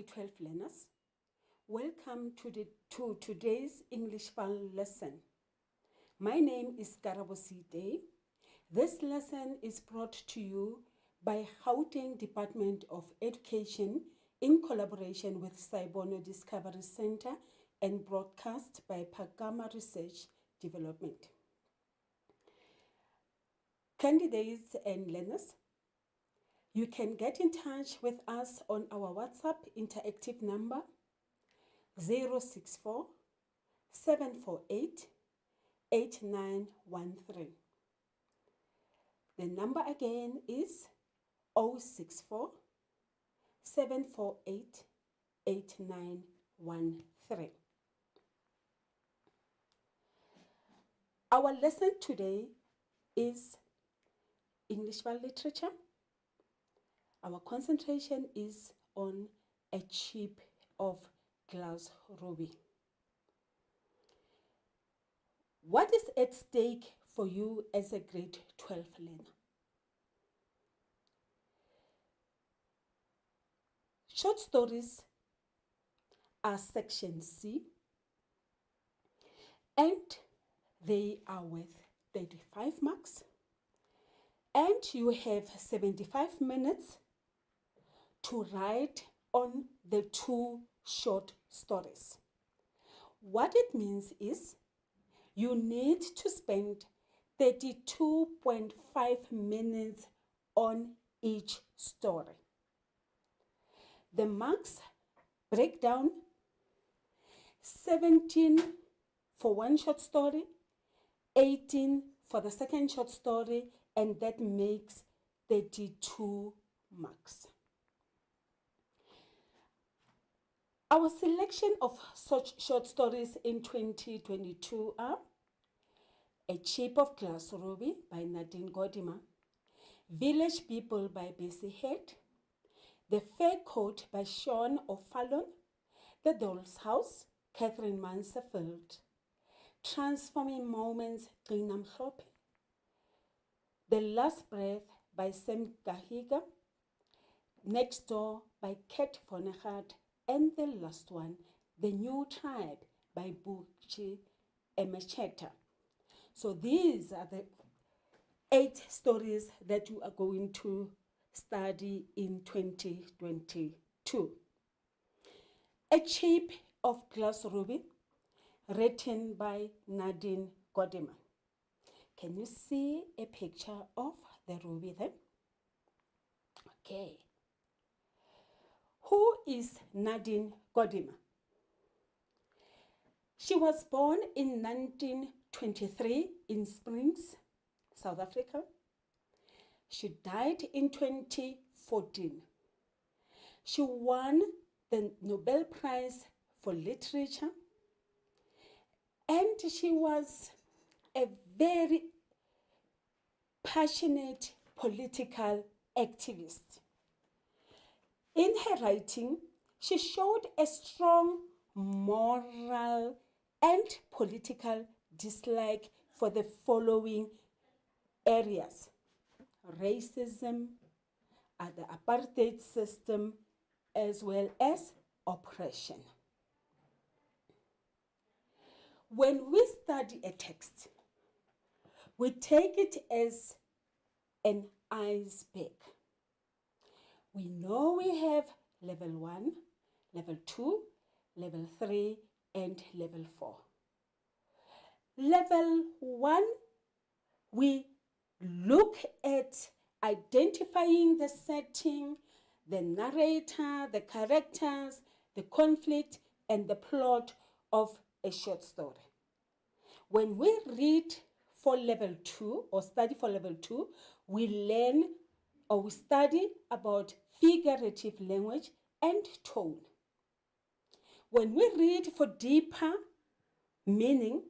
grade 12 learners. Welcome to today's English Fal lesson. My name is Karabo Day. This lesson is brought to you by Gauteng Department of Education in collaboration with Saibono Discovery Center and broadcast by Pagama Research Development. Candidates and learners, you can get in touch with us on our WhatsApp interactive number 064 748 8913. The number again is 064 748 8913. Our lesson today is English World Literature. Our concentration is on a chip of glass ruby. What is at stake for you as a grade 12 learner? Short stories are section C, and they are worth 35 marks, and you have 75 minutes to write on the 2 short stories. What it means is you need to spend 32.5 minutes on each story. The marks break down 17 for one short story, 18 for the second short story, and that makes 32 marks. Our selection of such short stories in 2022 are A Chip of Glass Ruby by Nadine Gordimer, Village People by Bessie Head, The Fair Coat by Sean O'Fallon, The Doll's House, Catherine Mansfield, Transforming Moments, Gina Mhlope, The Last Breath by Sam Gahiga, Next Door by Kat Vonnegut, and the last one, The New Tribe by Buchi Emecheta. So these are the 8 stories that you are going to study in 2022. A Chip of Glass Ruby, written by Nadine Gordimer. Can you see a picture of the ruby there? Okay. Who is Nadine Gordimer? She was born in 1923 in Springs, South Africa. She died in 2014. She won the Nobel Prize for Literature, and she was a very passionate political activist. In her writing, she showed a strong moral and political dislike for the following areas: racism, the apartheid system, as well as oppression. When we study a text, we take it as an iceberg. We know we have level 1, level 2, level 3, and level 4. Level 1, we look at identifying the setting, the narrator, the characters, the conflict, and the plot of a short story. When we read for level 2 or study for level 2, we learn or we study about figurative language and tone. When we read for deeper meaning,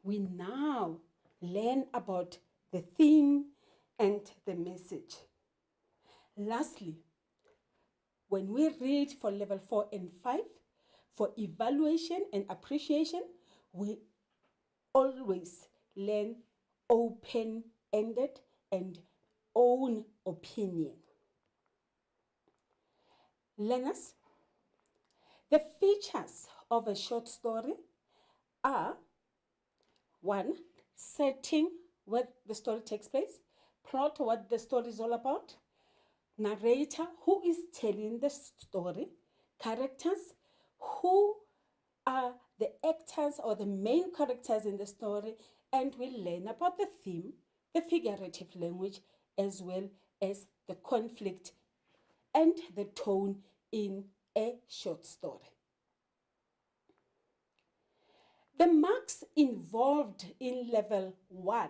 we now learn about the theme and the message. Lastly, when we read for level 4 and 5, for evaluation and appreciation, we always learn open-ended and own opinion. Learners, The features of a short story are: one, setting where the story takes place, plot, what the story is all about, narrator, who is telling the story, characters, who are the actors or the main characters in the story, and we learn about the theme, the figurative language, as well as the conflict and the tone in a short story. The marks involved in level 1,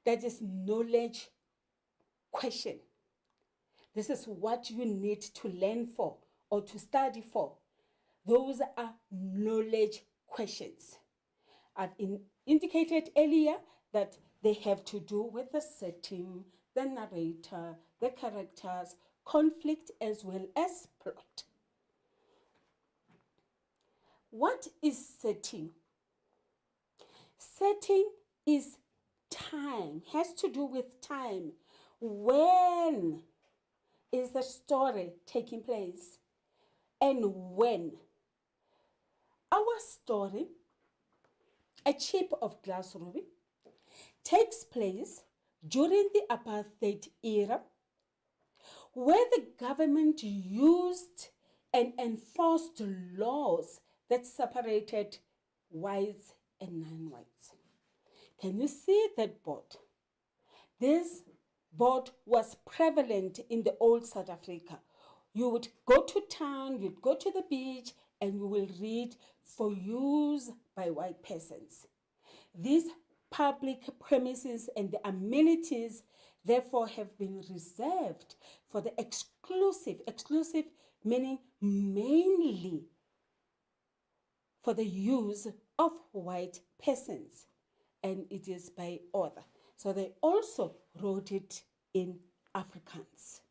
that is knowledge question. This is what you need to learn for or to study for. Those are knowledge questions. I've indicated earlier that they have to do with the setting, the narrator, the characters, conflict, as well as plot. What is setting? Setting is time, has to do with time. When is the story taking place? And when? Our story, A Chip of Glass Ruby, takes place during the apartheid era, where the government used and enforced laws that separated whites and non-whites. Can you see that board? This board was prevalent in the old South Africa. You would go to town, you'd go to the beach, and you will read for use by white persons. These public premises and the amenities therefore have been reserved for the exclusive meaning mainly for the use of white persons, and it is by order. So they also wrote it in Afrikaans.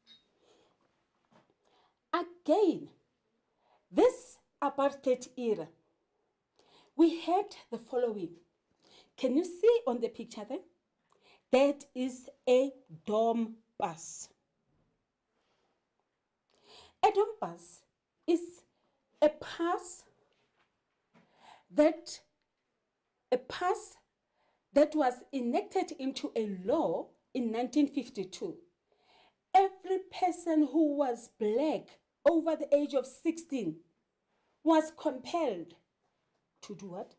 Again, this apartheid era, we had the following. Can you see on the picture there? That is a dom bus. A dom bus is a pass that was enacted into a law in 1952. Every person who was black over the age of 16 was compelled to do what?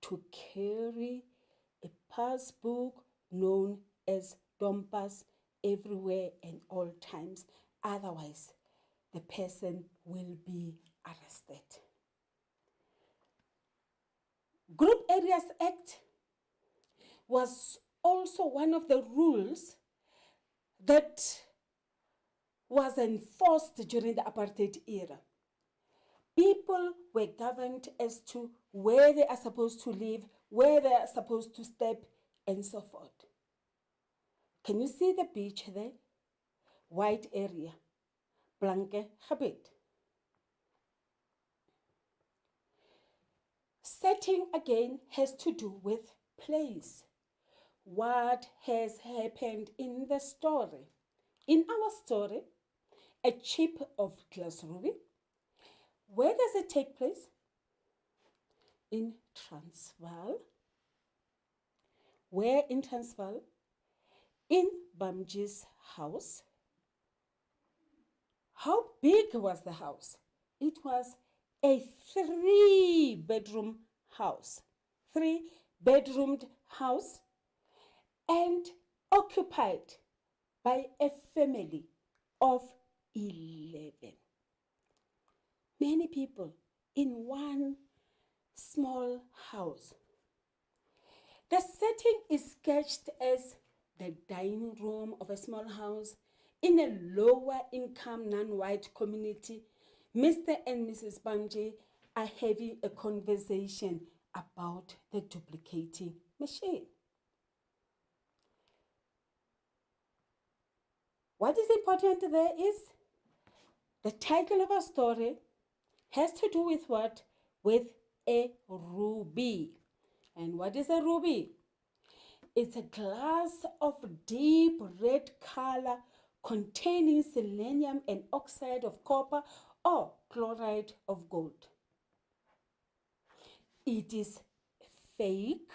To carry a passbook known as Dompas everywhere and all times. Otherwise, the person will be arrested. Group Areas Act was also one of the rules that was enforced during the apartheid era. People were governed as to where they are supposed to live, where they are supposed to step, and so forth. Can you see the beach there? White area, blanke gebied. Setting again has to do with place. What has happened in the story? In our story, A Chip of Glass Ruby, where does it take place? In Transvaal. Where in Transvaal? In Bamji's house. How big was the house? It was a 3-bedroom house. 3-bedroomed house, and occupied by a family of 11. Many people in one small house. The setting is sketched as the dining room of a small house in a lower income non-white community. Mr. and Mrs. Bamji are having a conversation about the duplicating machine. What is important there is the title of our story has to do with what? With a ruby. And what is a ruby? It's a glass of deep red color containing selenium and oxide of copper or chloride of gold. It is fake,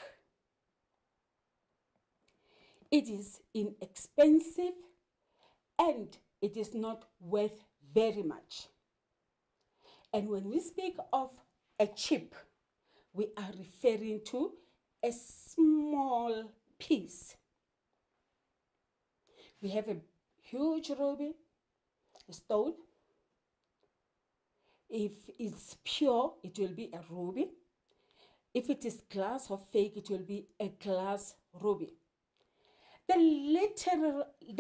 it is inexpensive, and it is not worth very much. And when we speak of a chip, we are referring to a small piece. We have a huge ruby, a stone. If it's pure, it will be a ruby. If it is glass or fake, it will be a glass ruby. The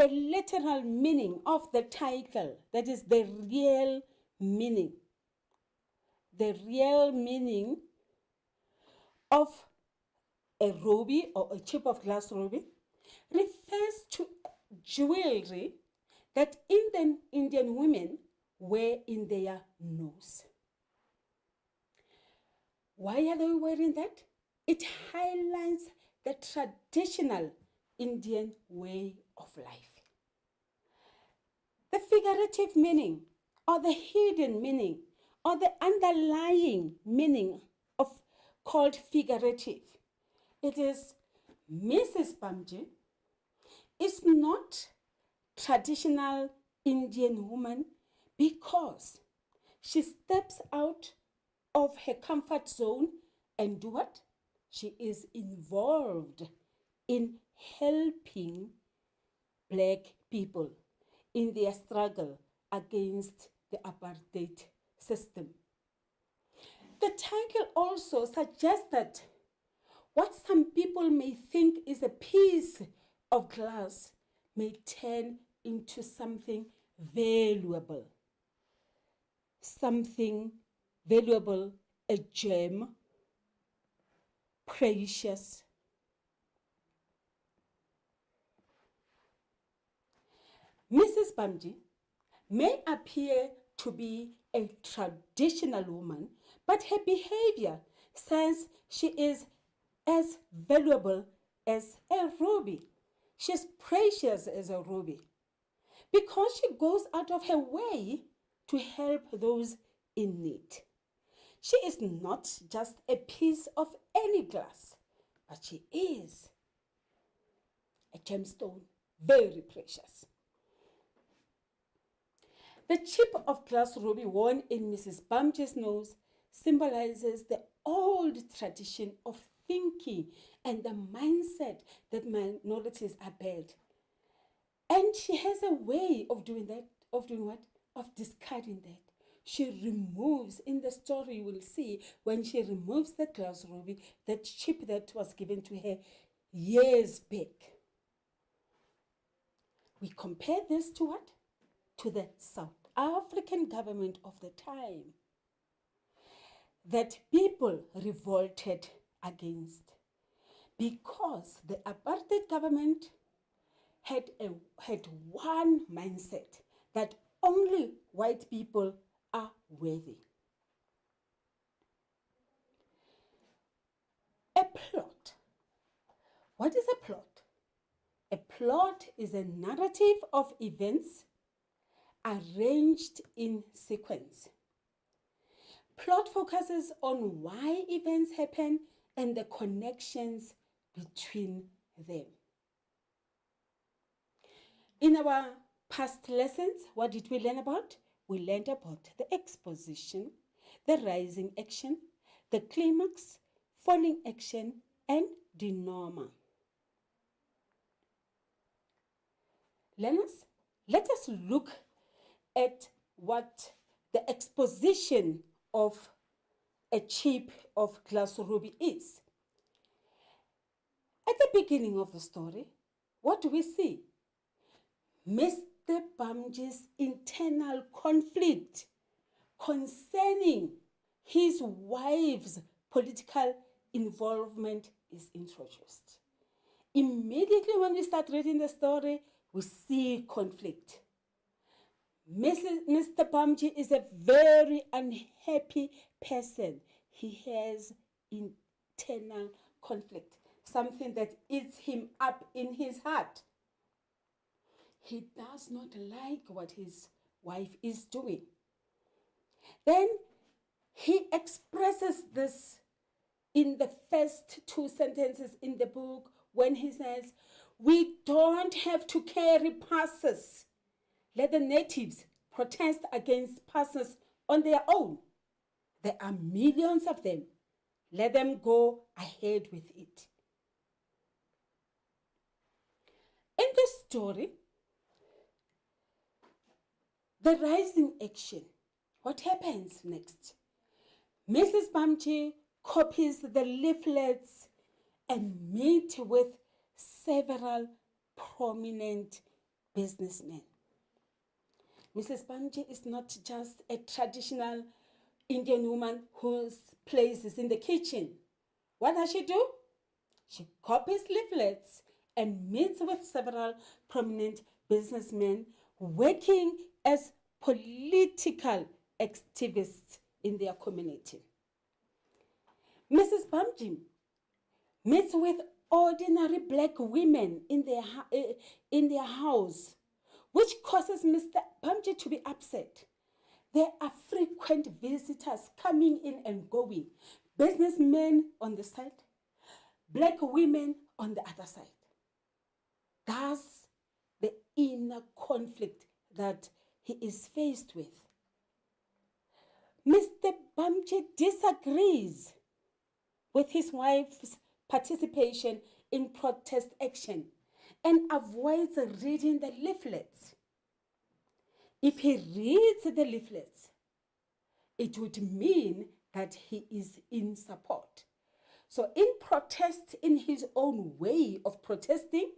literal meaning of the title, that is the real meaning. The real meaning of a ruby or a chip of glass ruby refers to jewelry that Indian women wear in their nose. Why are they wearing that? It highlights the traditional Indian way of life. The figurative meaning, or the hidden meaning, or the underlying meaning of called figurative. It is Mrs. Bamji is not traditional Indian woman because she steps out of her comfort zone and do what? She is involved in helping black people in their struggle against the apartheid system. The title also suggests that what some people may think is a piece of glass may turn into something valuable. Something valuable, a gem, precious. Mrs. Bamji may appear to be a traditional woman, but her behavior says she is as valuable as a ruby. She's precious as a ruby because she goes out of her way to help those in need. She is not just a piece of any glass, but she is a gemstone, very precious. The chip of glass ruby worn in Mrs. Bamji's nose symbolizes the old tradition of thinking and the mindset that minorities are bad. And she has a way of doing that, of doing what? Of discarding that. She removes, in the story you will see, when she removes the glass ruby, that chip that was given to her years back. We compare this to what? To the South African government of the time that people revolted against because the apartheid government had one mindset that only white people are worthy. A plot. What is a plot? A plot is a narrative of events arranged in sequence. Plot focuses on why events happen and the connections between them. In our past lessons, what did we learn about? We learned about the exposition, the rising action, the climax, falling action, and denouement. Learners, let us look at what the exposition of a chip of glass ruby is. At the beginning of the story, what do we see? Mr. Bamji's internal conflict concerning his wife's political involvement is introduced. Immediately when we start reading the story, we see conflict. Mr. Bamji is a very unhappy person. He has internal conflict, something that eats him up in his heart. He does not like what his wife is doing. Then he expresses this in the first two sentences in the book when he says, "We don't have to carry passes. Let the natives protest against passes on their own. There are millions of them. Let them go ahead with it." In this story, the rising action, what happens next? Mrs. Bamji copies the leaflets and meet with several prominent businessmen. Mrs. Bamji is not just a traditional Indian woman whose place is in the kitchen. What does she do? She copies leaflets and meets with several prominent businessmen working as political activists in their community. Mrs. Bamji meets with ordinary black women in their house, which causes Mr. Bamji to be upset. There are frequent visitors coming in and going, businessmen on the side, black women on the other side. That's the inner conflict that he is faced with. Mr. Bamji disagrees with his wife's participation in protest action and avoids reading the leaflets. If he reads the leaflets, it would mean that he is in support. So in protest, in his own way of protesting,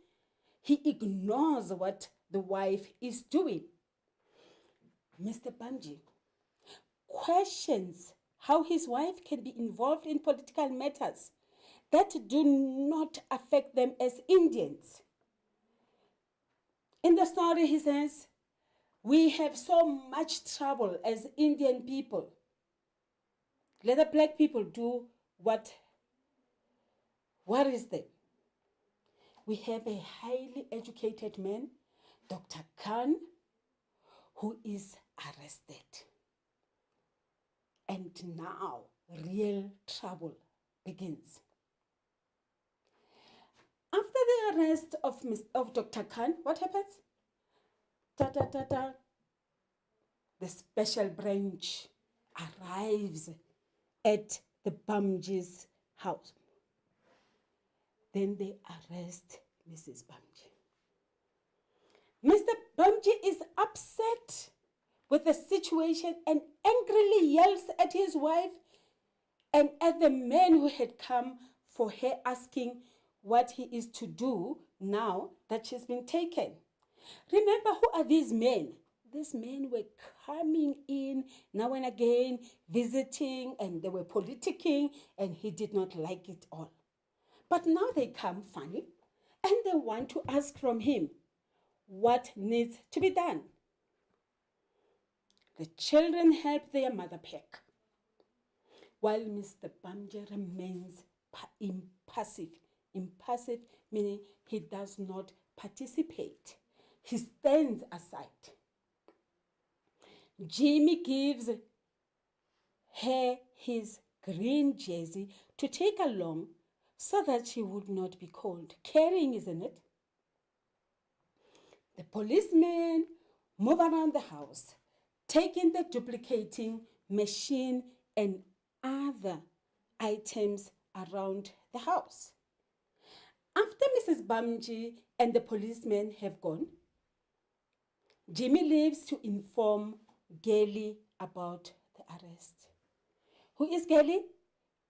he ignores what the wife is doing. Mr. Bamji questions how his wife can be involved in political matters that do not affect them as Indians. In the story, he says, "We have so much trouble as Indian people. Let the black people do what worries them." We have a highly educated man, Dr. Khan, who is arrested. And now real trouble begins. After the arrest of Dr. Khan, what happens? The special branch arrives at the Bamji's house. Then they arrest Mrs. Bamji. Mr. Bamji is upset with the situation and angrily yells at his wife and at the man who had come for her, asking what he is to do now that she's been taken. Remember, who are these men? These men were coming in now and again, visiting, and they were politicking, and he did not like it all. But now they come funny, and they want to ask from him what needs to be done. The children help their mother pack, while Mr. Bamji remains impassive. Impassive meaning he does not participate. He stands aside. Jimmy gives her his green jersey to take along so that she would not be cold. Caring, isn't it? The policemen move around the house, taking the duplicating machine and other items around the house. After Mrs. Bamji and the policemen have gone, Jimmy leaves to inform Gaily about the arrest. Who is Gaily?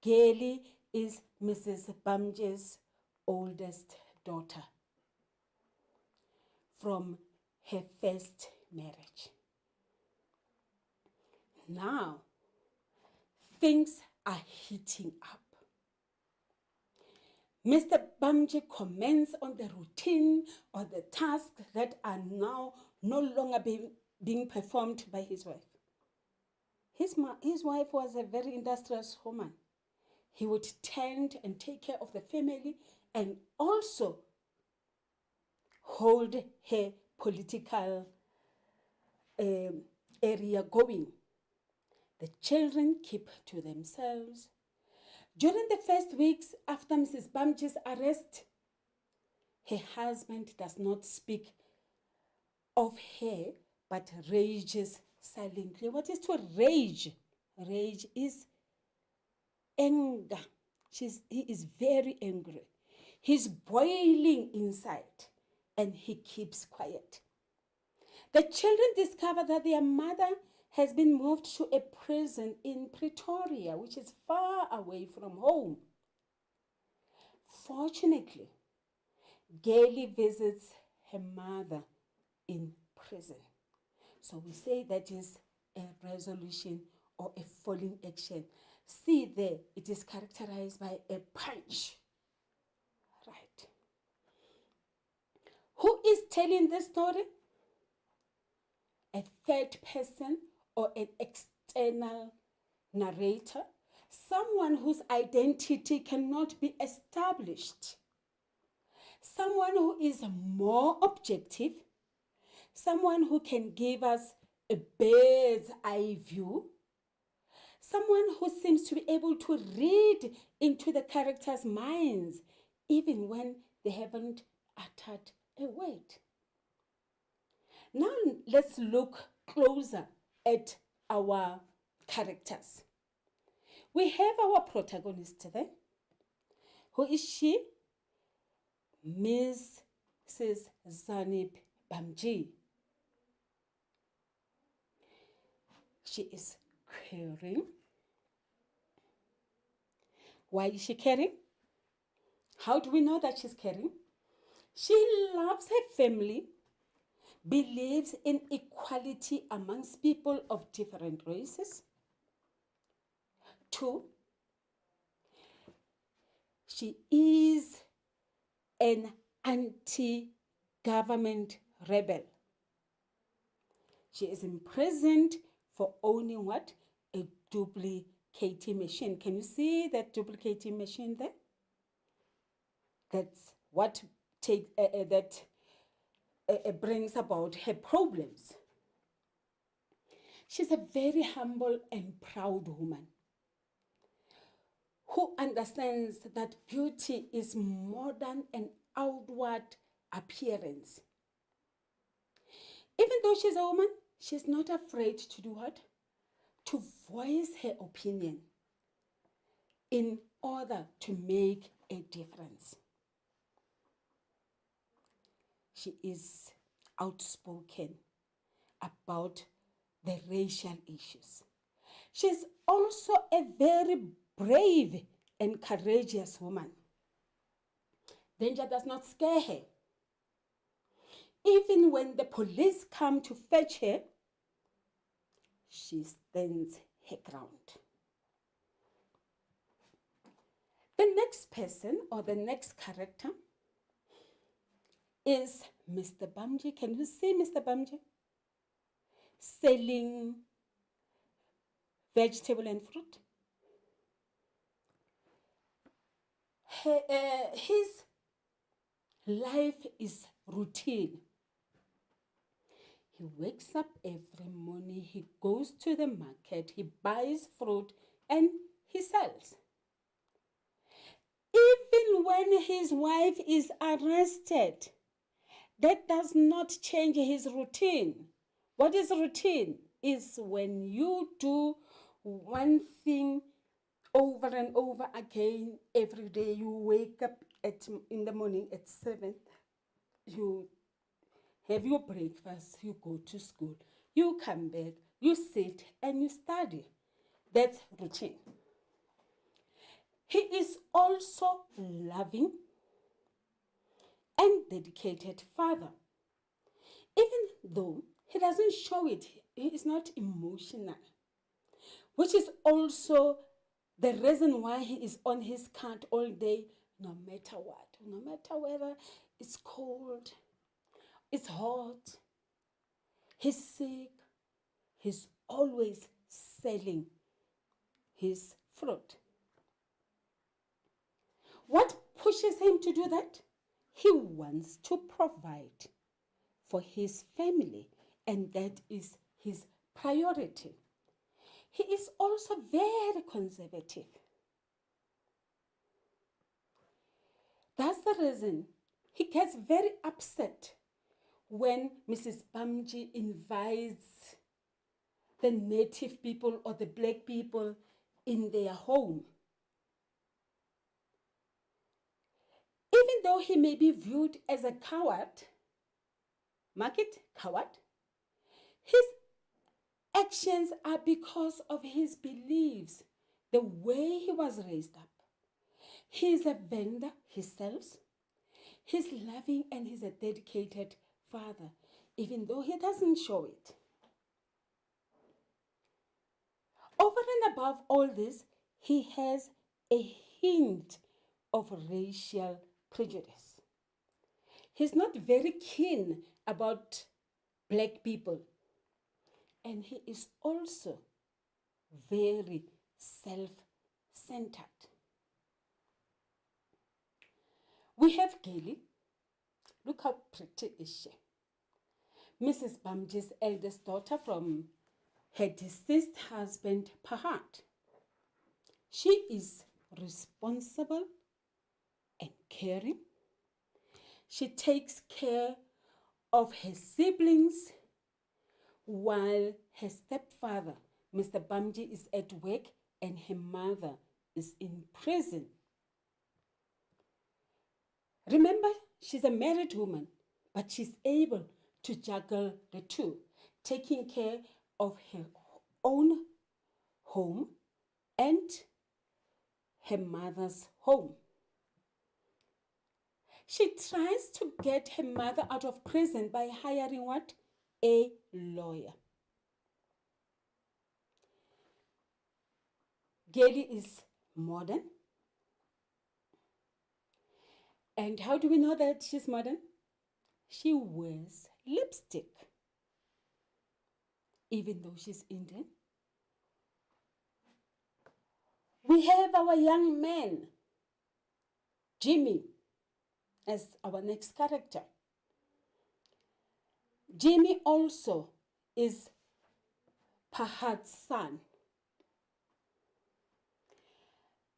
Gaily is Mrs. Bamji's oldest daughter from her first marriage. Now, things are heating up. Mr. Bamji comments on the routine or the tasks that are now no longer being performed by his wife. His wife was a very industrious woman. He would tend and take care of the family and also hold her political area going. The children keep to themselves. During the first weeks after Mrs. Bamji's arrest, her husband does not speak of her, but rages silently. What is to rage? Rage is anger. He is very angry. He's boiling inside and he keeps quiet. The children discover that their mother has been moved to a prison in Pretoria, which is far away from home. Fortunately, Gailey visits her mother in prison. So we say that is a resolution or a falling action. See there, it is characterized by a punch. Right. Who is telling this story? A third person or an external narrator, someone whose identity cannot be established, someone who is more objective, someone who can give us a bird's eye view, someone who seems to be able to read into the characters' minds even when they haven't uttered a word. Now let's look closer at our characters. We have our protagonist there. Who is she? Mrs. Zanip Bamji. She is caring. Why is she caring? How do we know that she's caring? She loves her family, believes in equality amongst people of different races. 2, she is an anti-government rebel. She is imprisoned for owning what? A duplicating machine. Can you see that duplicating machine there? That's what brings about her problems. She's a very humble and proud woman who understands that beauty is more than an outward appearance. Even though she's a woman, she's not afraid to do what? To voice her opinion in order to make a difference. She is outspoken about the racial issues. She's also a very brave and courageous woman. Danger does not scare her. Even when the police come to fetch her, she stands her ground. The next person or the next character is Mr. Bamji. Can you see Mr. Bamji? Selling vegetable and fruit. His life is routine. He wakes up every morning, he goes to the market, he buys fruit and he sells. Even when his wife is arrested, that does not change his routine. What is routine? Is when you do one thing over and over again every day. You wake up in the morning at 7, you have your breakfast, you go to school, you come back, you sit and you study. That's routine. He is also loving and dedicated father. Even though he doesn't show it, he is not emotional, which is also the reason why he is on his cart all day, no matter what, no matter whether it's cold, it's hot, he's sick, he's always selling his fruit. What pushes him to do that? He wants to provide for his family, and that is his priority. He is also very conservative. That's the reason he gets very upset when Mrs. Bamji invites the native people or the black people in their home. Even though he may be viewed as a coward, mark it, coward, his actions are because of his beliefs, the way he was raised up. He is a vendor, he sells. He's loving and he's a dedicated father, even though he doesn't show it. Over and above all this, he has a hint of racial prejudice. He's not very keen about black people. And he is also very self-centered. We have Gaily. Look how pretty is she. Mrs. Bamji's eldest daughter from her deceased husband, Pahat. She is responsible and caring. She takes care of her siblings while her stepfather, Mr. Bamji, is at work and her mother is in prison. Remember, she's a married woman, but she's able to juggle the two, taking care of her own home and her mother's home. She tries to get her mother out of prison by hiring what? A lawyer. Gaily is modern. And how do we know that she's modern? She wears lipstick, even though she's Indian. We have our young man, Jimmy, as our next character. Jimmy also is Pahat's son.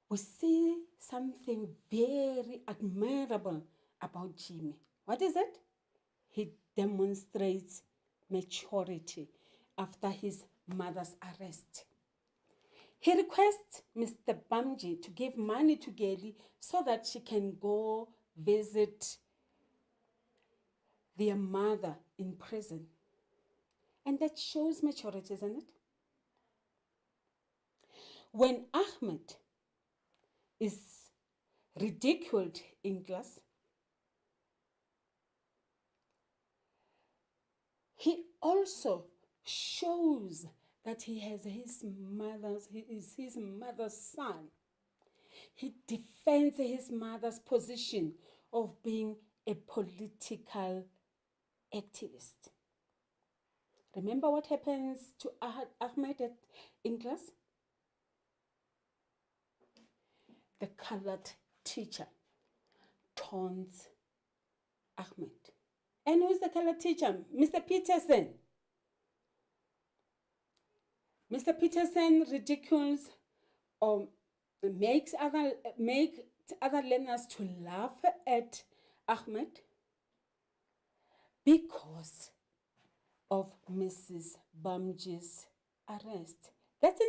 We see something very admirable about Jimmy. What is it? He demonstrates maturity after his mother's arrest. He requests Mr. Bamji to give money to Gaily so that she can go visit their mother in prison. And that shows maturity, isn't it? When Ahmed is ridiculed in class, he also shows that he is his mother's son. He defends his mother's position of being a political activist. Remember what happens to Ahmed in class? The colored teacher taunts Ahmed. And who's the colored teacher? Mr. Peterson. Mr. Peterson ridicules or makes other learners to laugh at Ahmed because of Mrs. Bamji's arrest. That's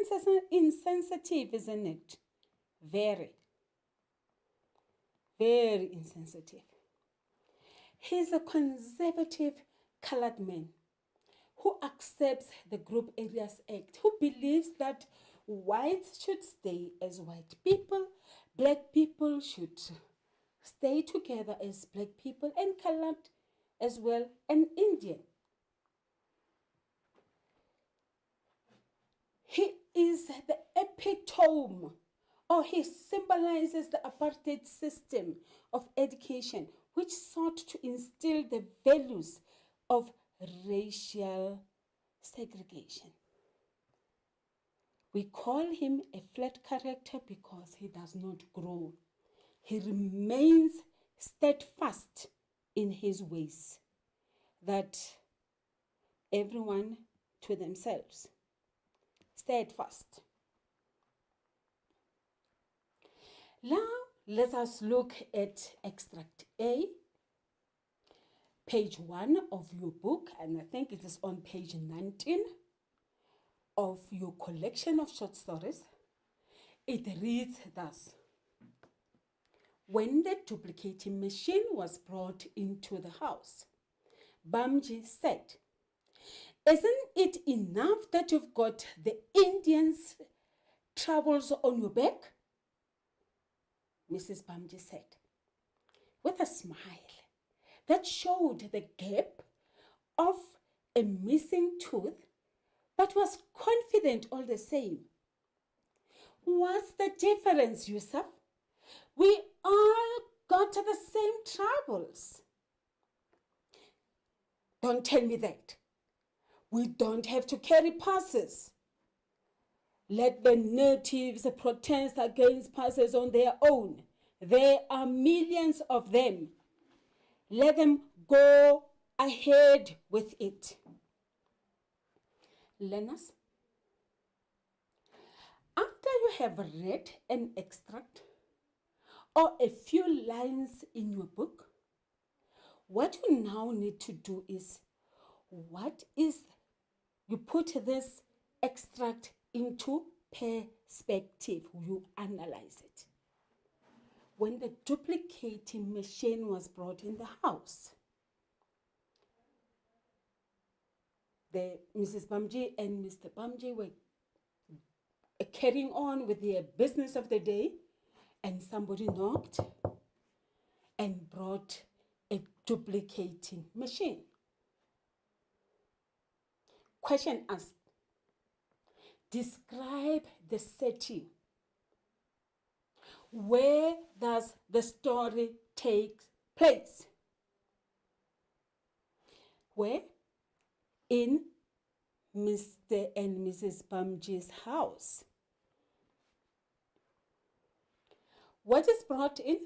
insensitive, isn't it? Very, very insensitive. He's a conservative colored man who accepts the Group Areas Act, who believes that whites should stay as white people, black people should stay together as black people, and colored as well, and Indian. He is the epitome, or he symbolizes the apartheid system of education, which sought to instill the values of racial segregation. We call him a flat character because he does not grow. He remains steadfast in his ways, that everyone to themselves. steadfast. Now, let us look at extract A, page 1 of your book, and I think it is on page 19 of your collection of short stories. It reads thus. When the duplicating machine was brought into the house, Bamji said, "Isn't it enough that you've got the Indians' troubles on your back?" Mrs. Bamji said, with a smile that showed the gap of a missing tooth, but was confident all the same. "What's the difference, Yusuf? We all got the same troubles." "Don't tell me that. We don't have to carry passes. Let the natives protest against passes on their own. There are millions of them. Let them go ahead with it." Learners, after you have read an extract or a few lines in your book, what you now need to do is, you put this extract into perspective. You analyze it. When the duplicating machine was brought in the house, Mrs. Bamji and Mr. Bamji were carrying on with their business of the day, and somebody knocked and brought a duplicating machine. Question asked, describe the setting. Where does the story take place? Where? In Mr. and Mrs. Bamji's house. What is brought in?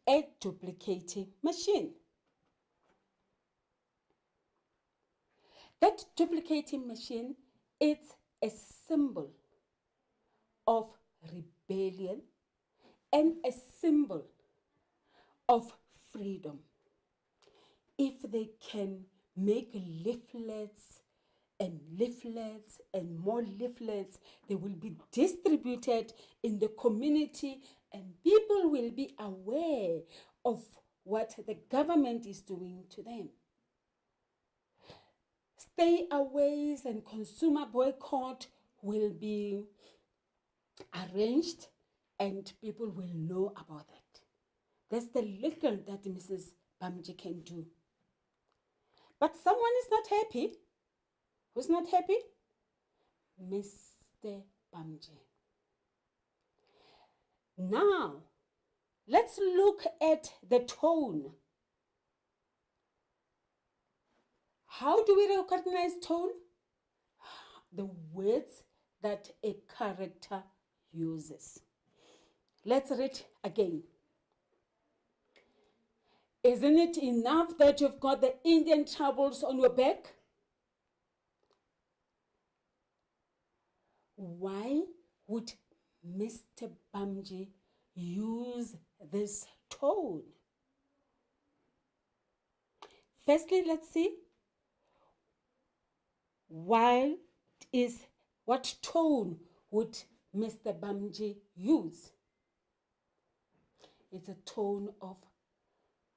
A duplicating machine. That duplicating machine is a symbol of rebellion and a symbol of freedom. If they can make leaflets and more leaflets, they will be distributed in the community and people will be aware of what the government is doing to them. Stayaways and consumer boycott will be arranged and people will know about it. That's the little that Mrs. Bamji can do. But someone is not happy. Who's not happy? Mr. Bamji. Now, let's look at the tone. How do we recognize tone? The words that a character uses. Let's read again. Isn't it enough that you've got the Indian troubles on your back? Why would Mr. Bamji use this tone? Firstly, let's see what tone would Mr. Bamji use? It's a tone of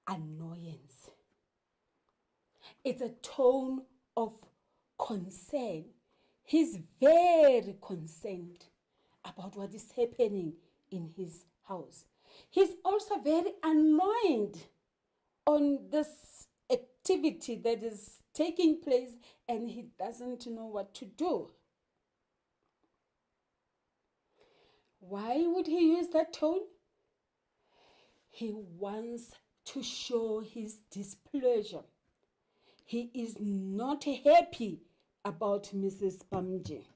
annoyance. It's a tone of concern. He's very concerned about what is happening in his house. He's also very annoyed on this activity that is taking place and he doesn't know what to do. Why would he use that tone? He wants to show his displeasure. He is not happy about Mrs. Bamji.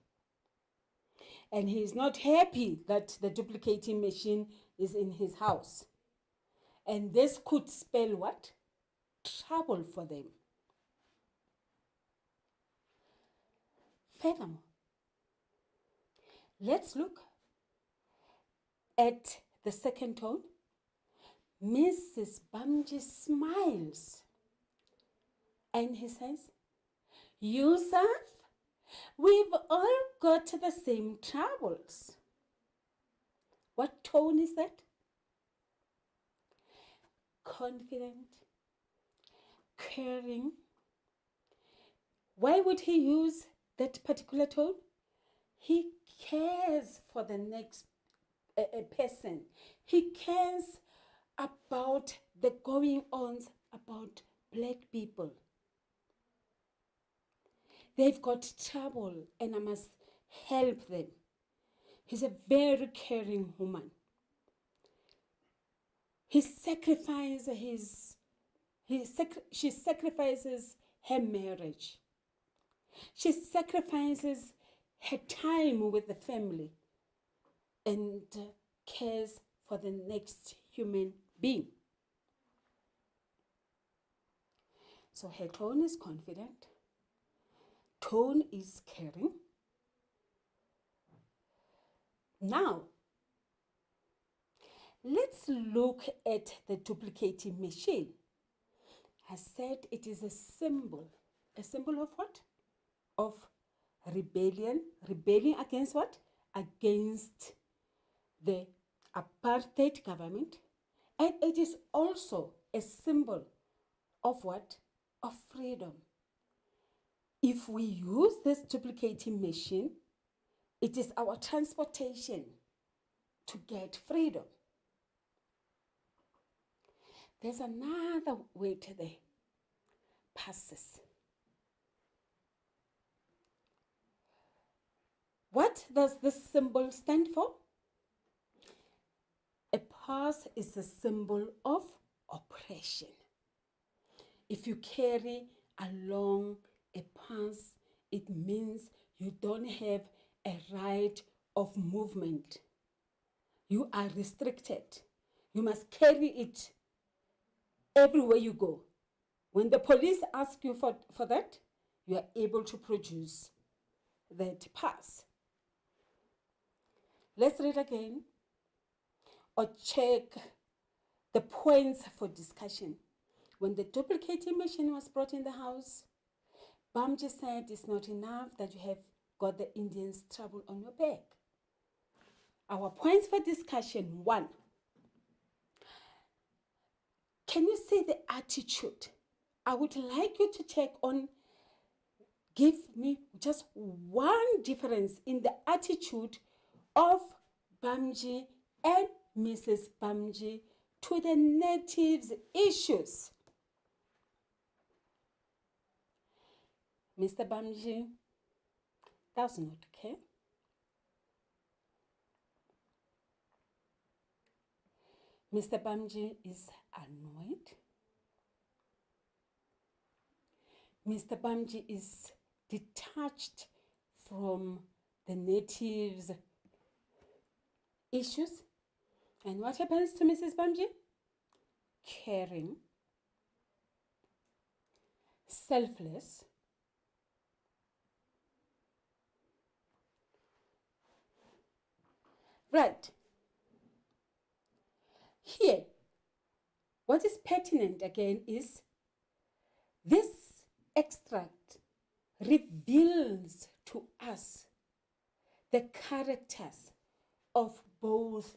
And he is not happy that the duplicating machine is in his house. And this could spell what? Trouble for them. Furthermore, Let's look at the second tone. Mrs. Bamji smiles and he says, Yusuf, we've all got the same troubles. What tone is that? Confident, caring. Why would he use that particular tone? He cares for the next person. He cares about the going-ons about black people. They've got trouble and I must help them. He's a very caring woman. She sacrifices her marriage. She sacrifices her time with the family and cares for the next human being. So her tone is confident. Tone is caring. Now, let's look at the duplicating machine. I said it is a symbol. A symbol of what? Of rebellion. Rebelling against what? Against the apartheid government. And it is also a symbol of what? Of freedom. If we use this duplicating machine, it is our transportation to get freedom. There's another word there. Passes. What does this symbol stand for? A pass is a symbol of oppression. If you carry along a pass, it means you don't have a right of movement. You are restricted. You must carry it everywhere you go. When the police ask you for that, you are able to produce that pass. Let's read again or check the points for discussion. When the duplicating machine was brought in the house, Bamji said it's not enough that you have got the Indians' trouble on your back. Our points for discussion: 1. Can you see the attitude? I would like you to check on, give me just one difference in the attitude of Bamji and Mrs. Bamji to the natives' issues. Mr. Bamji does not care. Mr. Bamji is annoyed. Mr. Bamji is detached from the natives' issues. And what happens to Mrs. Bamji? Caring, selfless, right. Here, what is pertinent again is this extract reveals to us the characters of both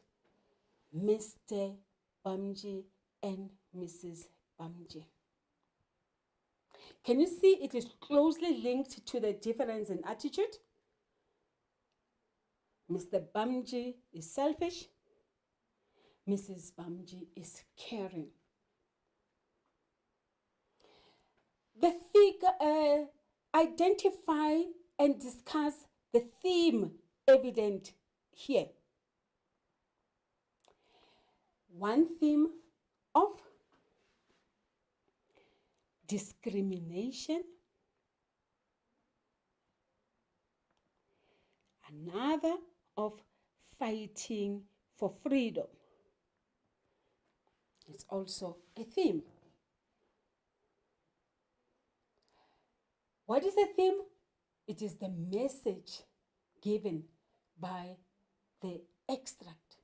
Mr. Bamji and Mrs. Bamji. Can you see it is closely linked to the difference in attitude? Mr. Bamji is selfish. Mrs. Bamji is caring. The figure identify and discuss the theme evident here. One theme of discrimination, another of fighting for freedom. It's also a theme. What is the theme? It is the message given by the extract.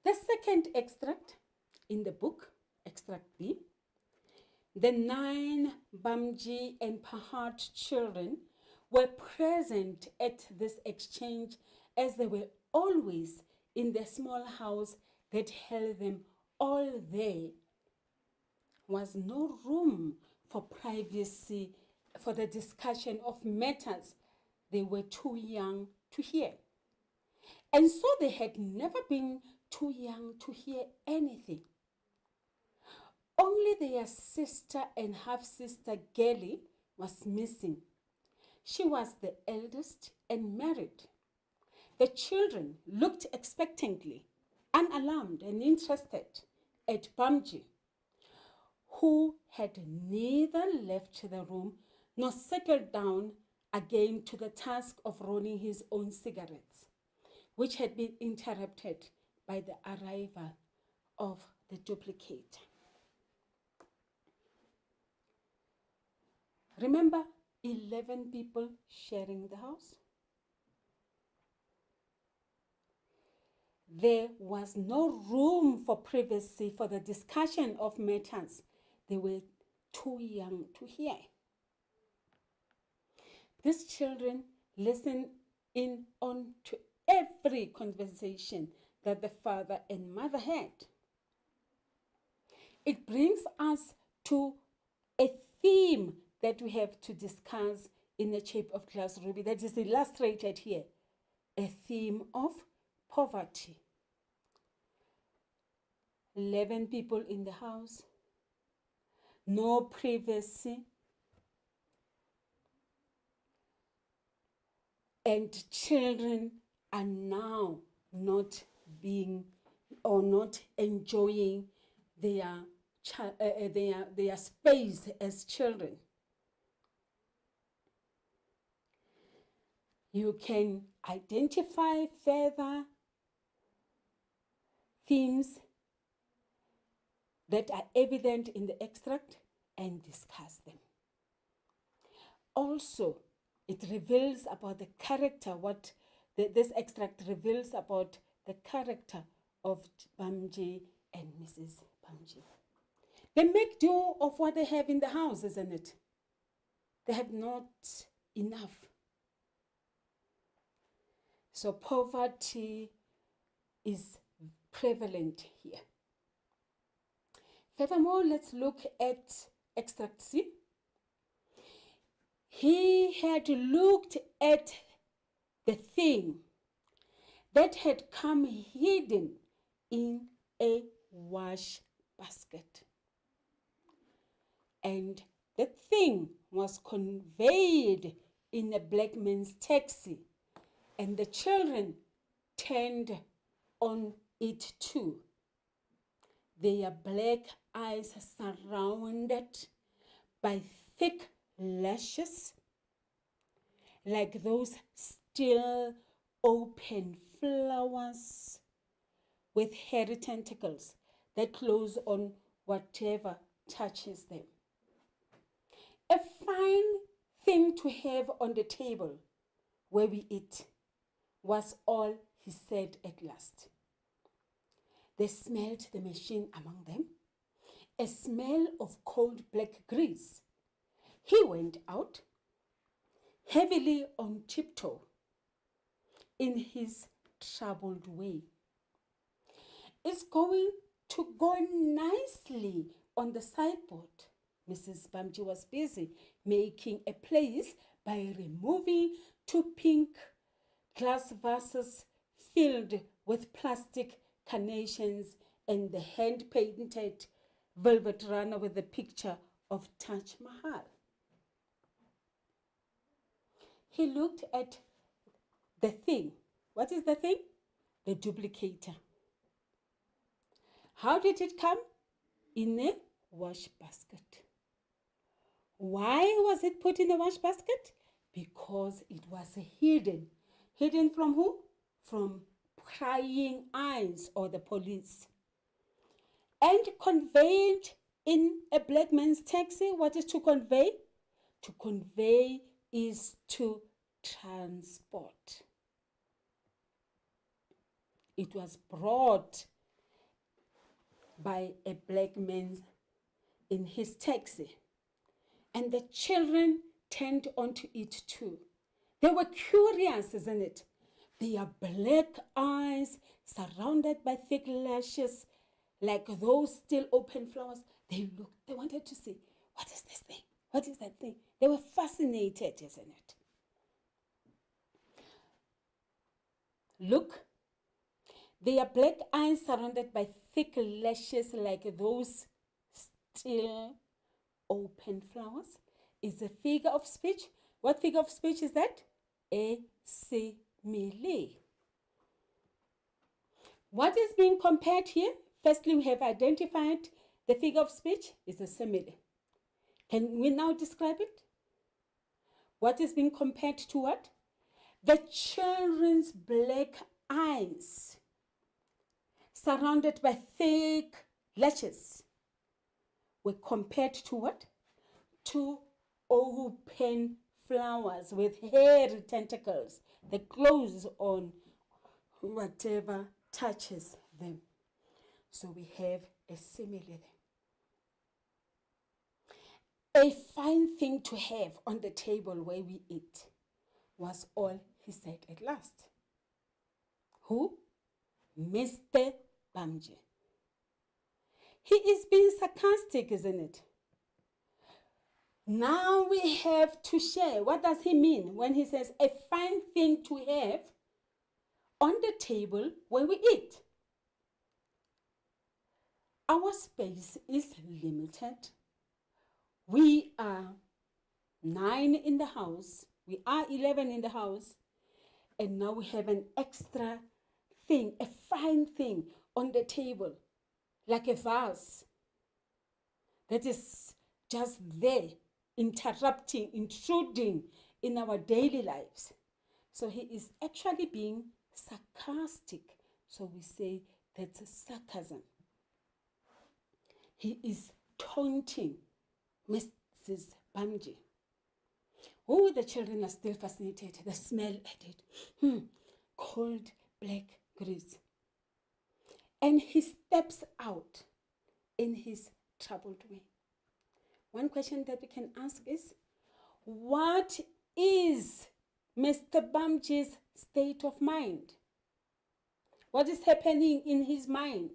The second extract in the book, extract B, the 9 Bamji and Pahat children were present at this exchange as they were always in the small house that held them all. There was no room for privacy for the discussion of matters they were too young to hear. And so they had never been too young to hear anything. Only their sister and half-sister Gelly was missing. She was the eldest and married. The children looked expectantly, unalarmed and interested at Bamji, who had neither left the room nor settled down again to the task of rolling his own cigarettes, which had been interrupted by the arrival of the duplicator. Remember, 11 people sharing the house? There was no room for privacy for the discussion of matters they were too young to hear. These children listened in on to every conversation that the father and mother had. It brings us to a theme that we have to discuss in the shape of class, Ruby, that is illustrated here. A theme of poverty. 11 people in the house, no privacy, and children are now not being or not enjoying their space as children. You can identify further themes that are evident in the extract and discuss them. Also, it reveals about the character, this extract reveals about the character of Bamji and Mrs. Bamji. They make do of what they have in the house, isn't it? They have not enough. So poverty is prevalent here. Furthermore, let's look at extract C. He had looked at the thing that had come hidden in a wash basket. And the thing was conveyed in a black man's taxi, and the children turned on it too. Their black eyes surrounded by thick lashes, like those still open flowers with hairy tentacles that close on whatever touches them. A fine thing to have on the table where we eat was all he said at last. They smelled the machine among them, a smell of cold black grease. He went out, heavily on tiptoe, in his troubled way. It's going to go nicely on the sideboard. Mrs. Bamji was busy making a place by removing 2 pink glass vases filled with plastic carnations and the hand-painted velvet runner with the picture of Taj Mahal. He looked at the thing. What is the thing? The duplicator. How did it come? In a wash basket. Why was it put in a wash basket? Because it was hidden. Hidden from who? From prying eyes or the police. And conveyed in a black man's taxi. What is to convey? To convey is to transport. It was brought by a black man in his taxi. And the children turned onto it too. They were curious, isn't it? Their black eyes, surrounded by thick lashes, like those still open flowers. They looked, they wanted to see, what is this thing? What is that thing? They were fascinated, isn't it? Look, their black eyes surrounded by thick lashes like those still open flowers is a figure of speech. What figure of speech is that? A simile. What is being compared here? Firstly, we have identified the figure of speech is a simile. Can we now describe it? What is being compared to what? The children's black eyes, surrounded by thick lashes, were compared to what? To open flowers with hairy tentacles that close on whatever touches them. So we have a simile there. A fine thing to have on the table where we eat was all he said at last. Who? Mr. Bamji. He is being sarcastic, isn't it? Now we have to share. What does he mean when he says a fine thing to have on the table where we eat? Our space is limited. We are 9 in the house. We are 11 in the house. And now we have an extra thing, a fine thing on the table, like a vase that is just there, interrupting, intruding in our daily lives. So he is actually being sarcastic. So we say that's a sarcasm. He is taunting Mrs. Bamji. Oh, the children are still fascinated. The smell at it. Cold black grease. And he steps out in his troubled way. One question that we can ask is, what is Mr. Bamji's state of mind? What is happening in his mind?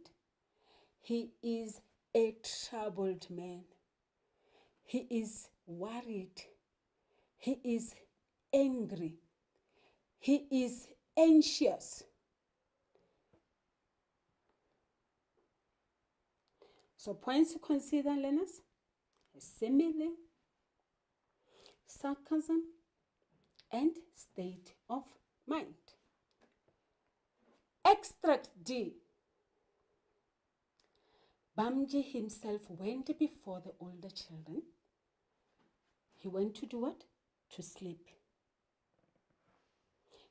He is a troubled man. He is worried. He is angry. He is anxious. So points to consider, learners: simile, sarcasm, and state of mind. Extract D. Bamji himself went before the older children. He went to do what? To sleep.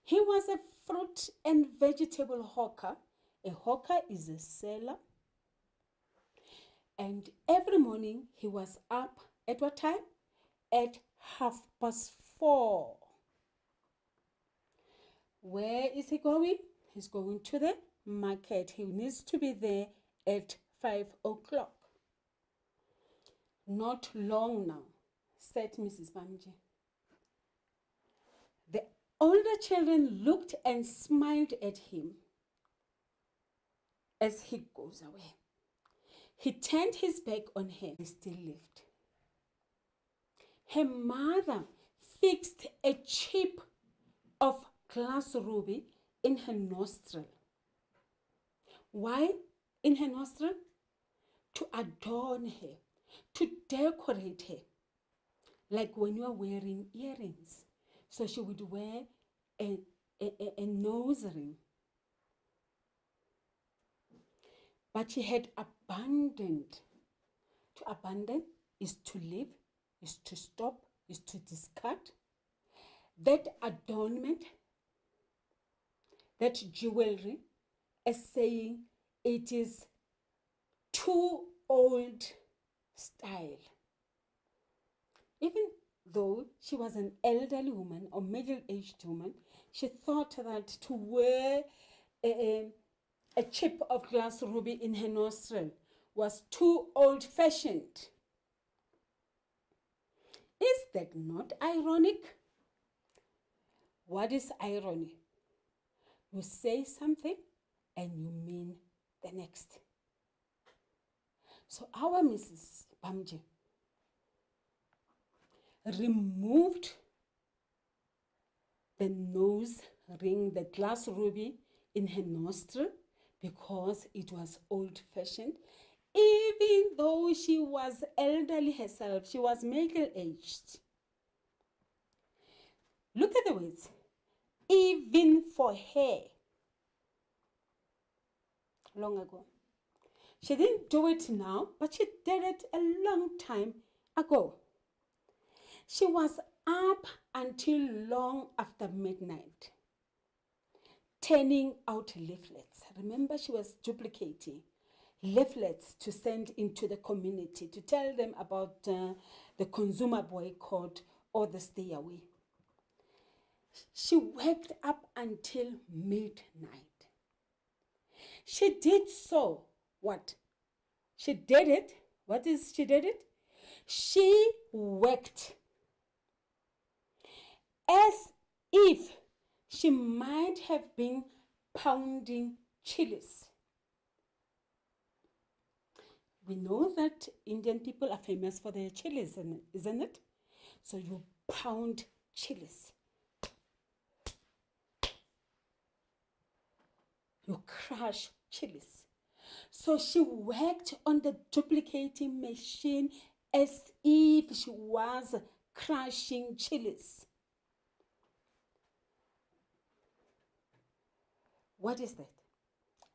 He was a fruit and vegetable hawker. A hawker is a seller. And every morning he was up at what time? At 4:30. Where is he going? He's going to the market. He needs to be there at 5 o'clock. Not long now, said Mrs. Bamji. The older children looked and smiled at him as he goes away. He turned his back on her. He still lived. Her mother fixed a chip of glass ruby in her nostril. Why in her nostril? To adorn her, to decorate her, like when you are wearing earrings. So she would wear a nose ring. But she had abandoned. To abandon is to leave, is to stop, is to discard. That adornment, that jewelry, as saying it is too old style. Even though she was an elderly woman or middle-aged woman, she thought that to wear a chip of glass ruby in her nostril was too old-fashioned. Is that not ironic? What is irony? You say something and you mean the next. So our Mrs. Bamji removed the nose ring, the glass ruby in her nostril because it was old-fashioned. Even though she was elderly herself, she was middle-aged. Look at the words. Even for her. Long ago. She didn't do it now, but she did it a long time ago. She was up until long after midnight, turning out leaflets. Remember, she was duplicating leaflets to send into the community to tell them about the consumer boycott or the stay away. She worked up until midnight. She did so. What? She did it. What is she did it? She worked as if she might have been pounding chilies. We know that Indian people are famous for their chilies, isn't it? So you pound chilies. You crush chilies. So she worked on the duplicating machine as if she was crushing chilies. What is that?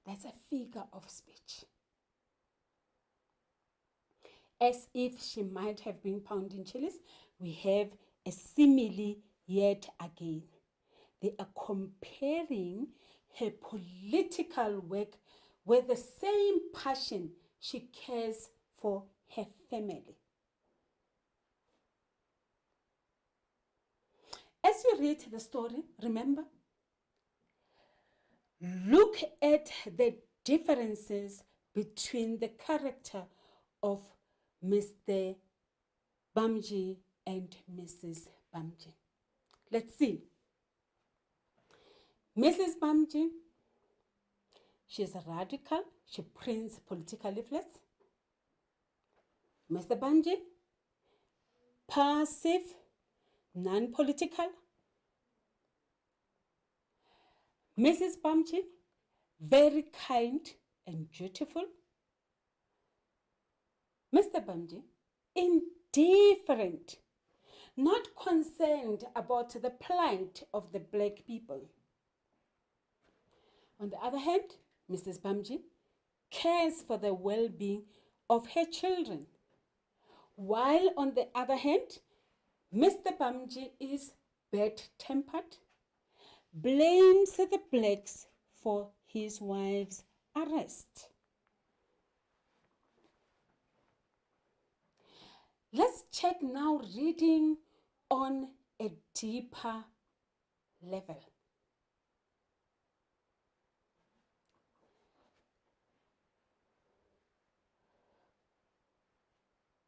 That's a figure of speech. As if she might have been pounding chilies, we have a simile yet again. They are comparing her political work with the same passion she cares for her family. As you read the story, remember, look at the differences between the character of Mr. Bamji and Mrs. Bamji. Let's see. Mrs. Bamji, she's a radical. She prints political leaflets. Mr. Bamji, passive, non-political. Mrs. Bamji, very kind and dutiful. Mr. Bamji, indifferent, not concerned about the plight of the black people. On the other hand, Mrs. Bamji cares for the well-being of her children. While on the other hand, Mr. Bamji is bad-tempered, blames the blacks for his wife's arrest. Let's check now reading on a deeper level.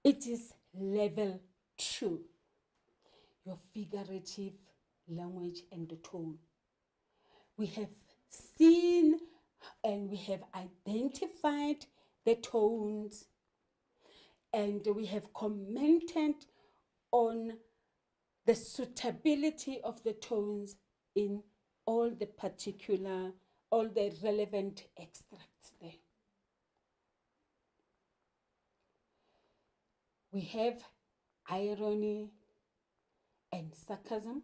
It is level 2, your figurative language and the tone. We have seen and we have identified the tones, and we have commented on the suitability of the tones in all the relevant extracts there. We have irony and sarcasm.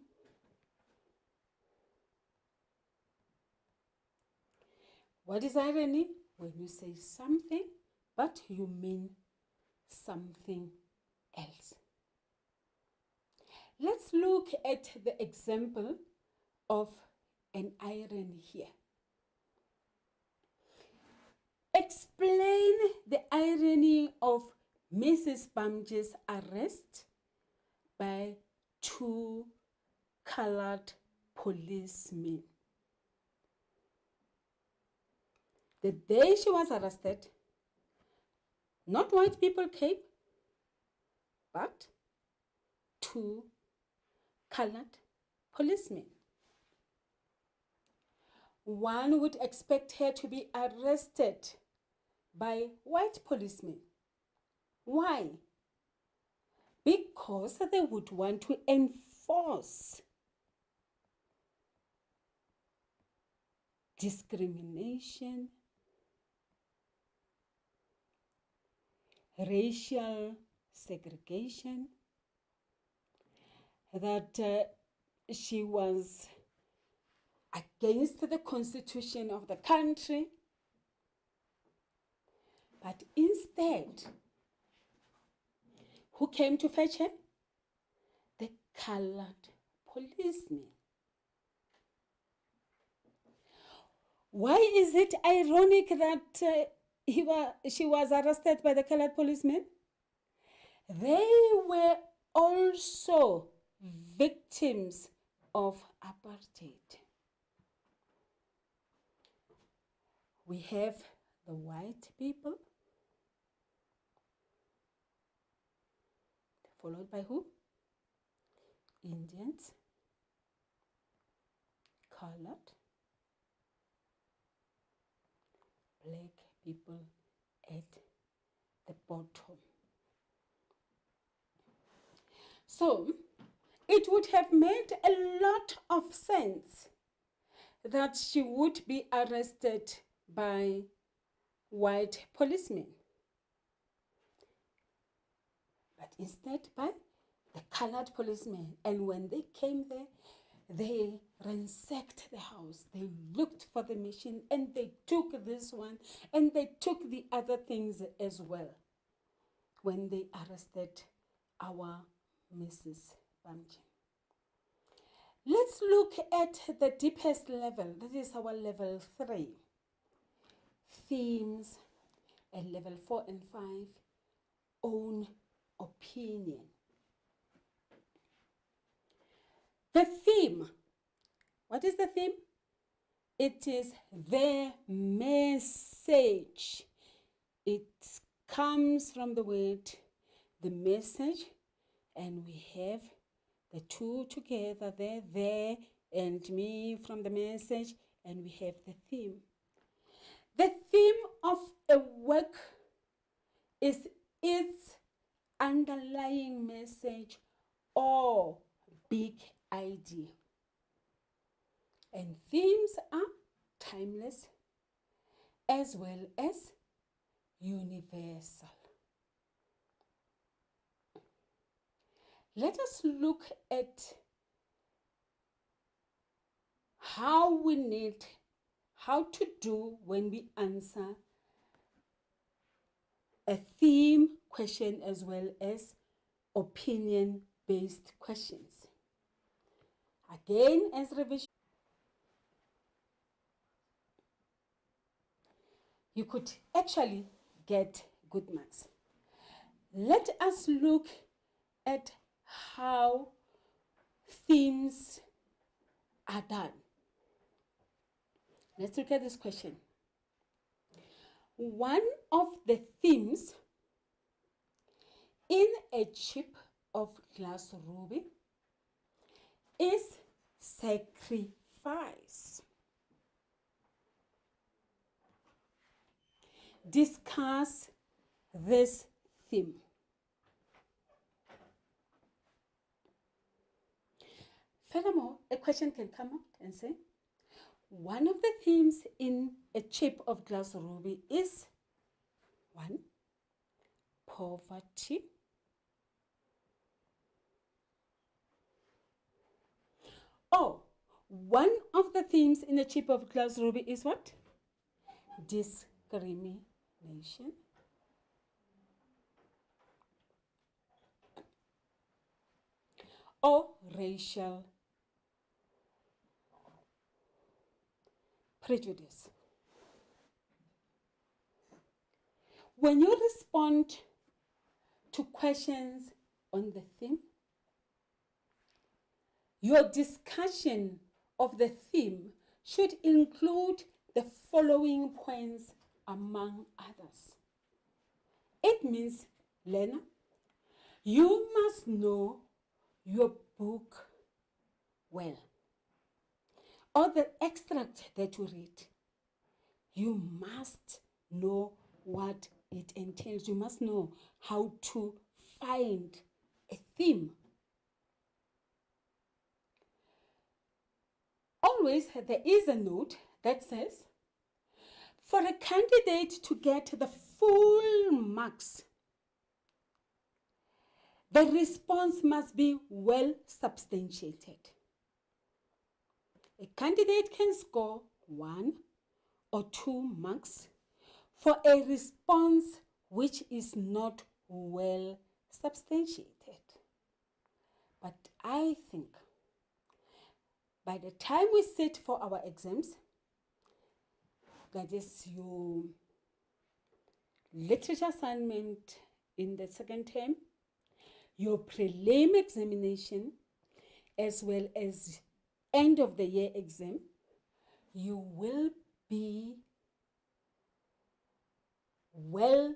What is irony? When you say something, but you mean something else. Let's look at the example of an irony here. Explain the irony of Mrs. Bamji's arrest by 2 colored policemen. The day she was arrested, not white people came, but two colored policemen. One would expect her to be arrested by white policemen. Why? Because they would want to enforce discrimination, racial segregation, that she was against the constitution of the country. But instead, who came to fetch her? The colored policemen. Why is it ironic that she was arrested by the colored policemen? They were also victims of apartheid. We have the white people, followed by who? Indians, colored, black people at the bottom. So it would have made a lot of sense that she would be arrested by white policemen, but instead by the colored policemen. And when they came there, they ransacked the house. They looked for the machine and they took this one and they took the other things as well when they arrested our Mrs. Bamji. Let's look at the deepest level. That is our level 3. Themes, and level 4 and 5, own opinion. The theme. What is the theme? It is the message. It comes from the word, the message, and we have the two together there, and me from the message, and we have the theme. The theme of a work is its underlying message or big idea. And themes are timeless as well as universal. Let us look at how to do when we answer a theme question as well as opinion-based questions. Again, as revision, you could actually get good marks. Let us look at how themes are done. Let's look at this question. One of the themes in a chip of glass ruby is sacrifice. Discuss this theme. Furthermore, a question can come up and say, one of the themes in a chip of glass ruby is 1. Poverty. Or one of the themes in a chip of glass ruby is what? Discrimination. Or racial prejudice. When you respond to questions on the theme, your discussion of the theme should include the following points among others. It means, learner, you must know your book well, or the extract that you read. You must know what it entails. You must know how to find a theme. Always there is a note that says, for a candidate to get the full marks, the response must be well substantiated. A candidate can score 1 or 2 marks for a response which is not well substantiated. But I think by the time we sit for our exams, that is your literature assignment in the second term, your prelim examination, as well as end of the year exam, you will be well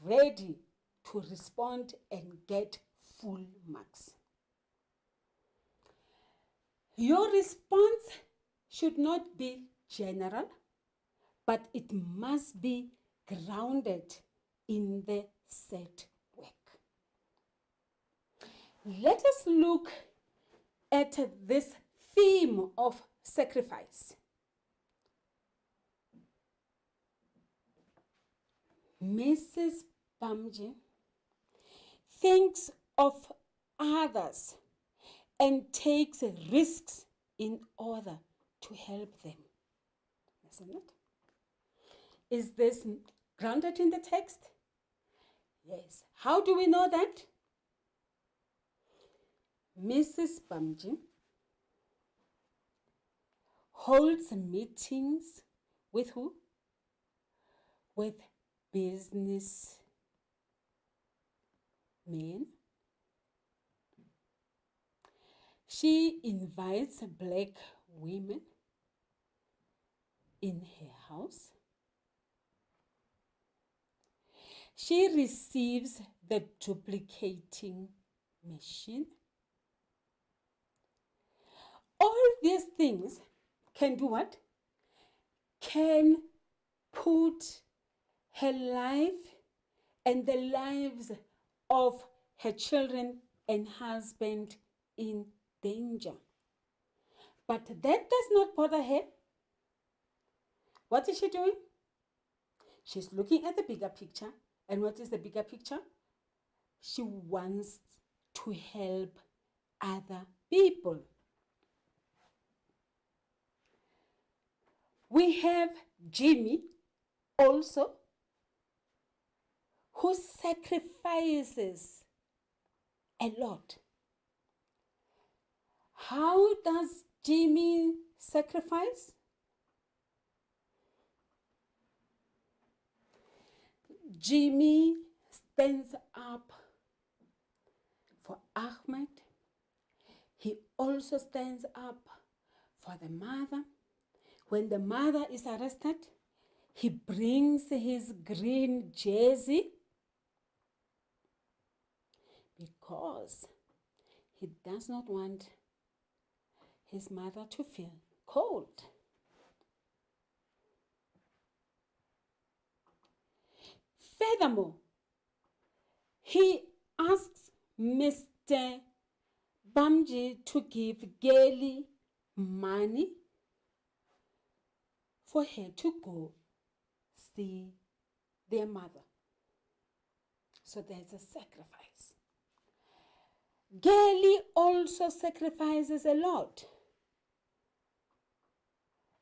ready to respond and get full marks. Your response should not be general, but it must be grounded in the set work. Let us look at this theme of sacrifice. Mrs. Bamji thinks of others and takes risks in order to help them. Isn't it? Is this grounded in the text? Yes. How do we know that? Mrs. Bamji holds meetings with who? With business men. She invites black women in her house. She receives the duplicating machine. All these things can do what? Can put her life and the lives of her children and husband in danger. But that does not bother her. What is she doing? She's looking at the bigger picture. And what is the bigger picture? She wants to help other people. We have Jimmy also, who sacrifices a lot. How does Jimmy sacrifice? Jimmy stands up for Ahmed. He also stands up for the mother. When the mother is arrested, he brings his green jersey because he does not want his mother to feel cold. Furthermore, he asks Mr. Bamji to give Gaily money for her to go see their mother. So there's a sacrifice. Gaily also sacrifices a lot.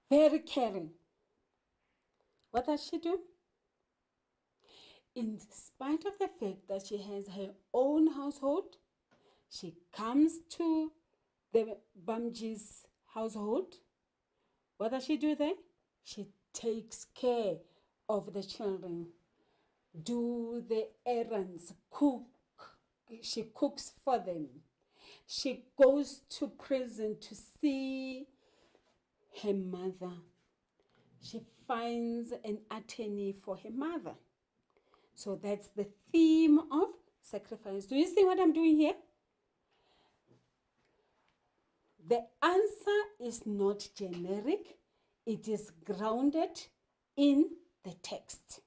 Very caring. What does she do? In spite of the fact that she has her own household, she comes to the Bamji's household. What does she do there? She takes care of the children, do the errands, cook. She cooks for them. She goes to prison to see her mother. she finds an attorney for her mother. So that's the theme of sacrifice. Do you see what I'm doing here? The answer is not generic. It is grounded in the text.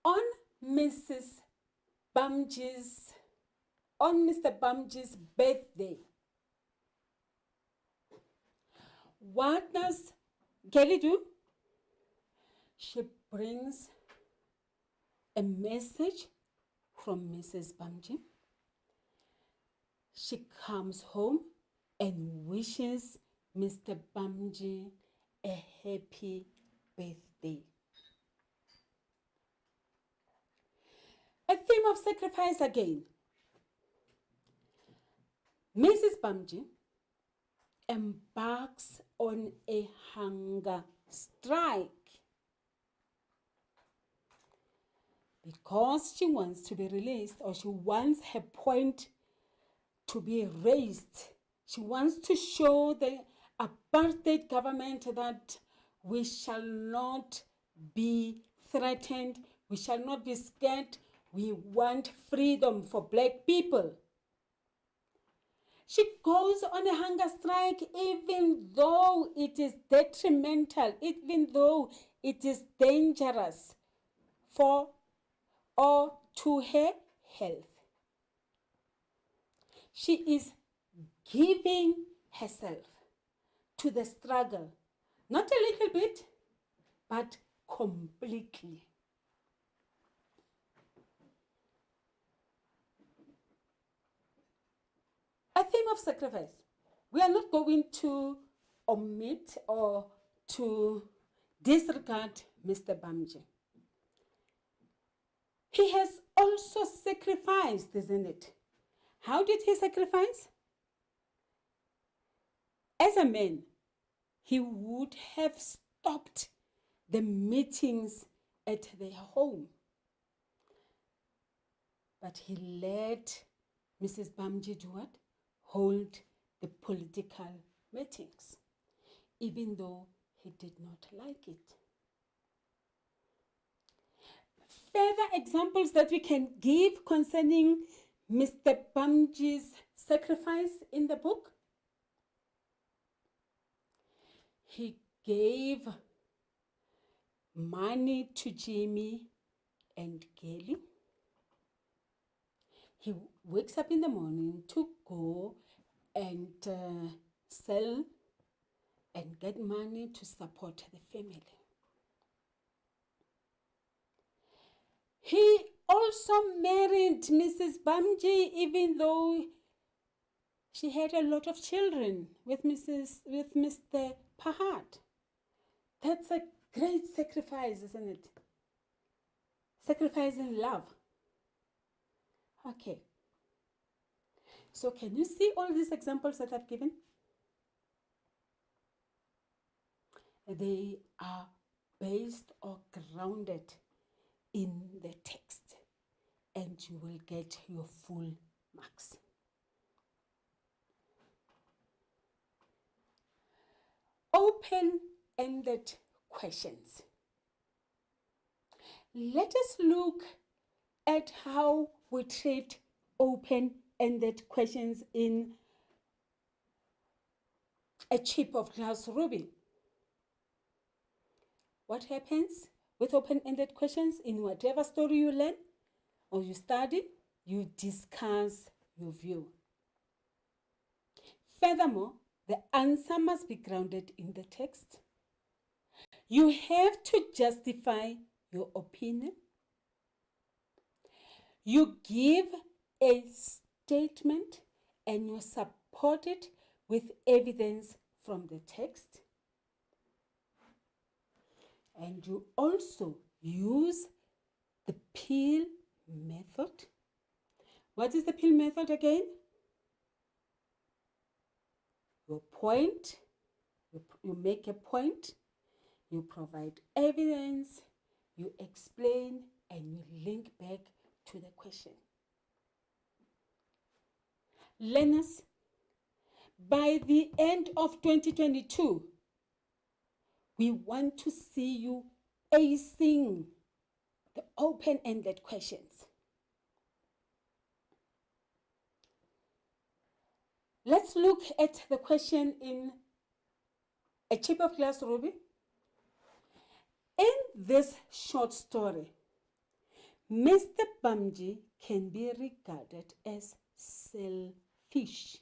On Mr. Bamji's birthday, what does Kelly do? She brings a message from Mrs. Bamji. She comes home and wishes Mr. Bamji a happy birthday. A theme of sacrifice again. Mrs. Bamji embarks on a hunger strike because she wants to be released, or she wants her point to be raised. She wants to show the apartheid government that we shall not be threatened, we shall not be scared. We want freedom for black people. She goes on a hunger strike even though it is detrimental, even though it is dangerous for or to her health. She is giving herself to the struggle, not a little bit, but completely. A theme of sacrifice. We are not going to omit or to disregard Mr. Bamji. He has also sacrificed, isn't it? How did he sacrifice? As a man, he would have stopped the meetings at their home. But he let Mrs. Bamji do what? Hold the political meetings, even though he did not like it. Further examples that we can give concerning Mr. Bamji's sacrifice in the book. He gave money to Jimmy and Kelly. He wakes up in the morning to go and sell and get money to support the family. He also married Mrs. Bamji, even though she had a lot of children with Mr. Pahad. That's a great sacrifice, isn't it? Sacrifice in love. Okay. So can you see all these examples that I've given? They are based or grounded in the text, and you will get your full marks. Open-ended questions. Let us look at how we treat open-ended questions in a chip of glass ruby. What happens with open-ended questions? In whatever story you learn or you study, you discuss your view. Furthermore, the answer must be grounded in the text. You have to justify your opinion. You give a statement and you support it with evidence from the text. And you also use the peel method. What is the peel method again? Your point, you make a point, you provide evidence, you explain, and you link back to the question. Learners, by the end of 2022, we want to see you acing the open-ended questions. Let's look at the question in A Chip of Glass Ruby. In this short story, Mr. Bamji can be regarded as selfish.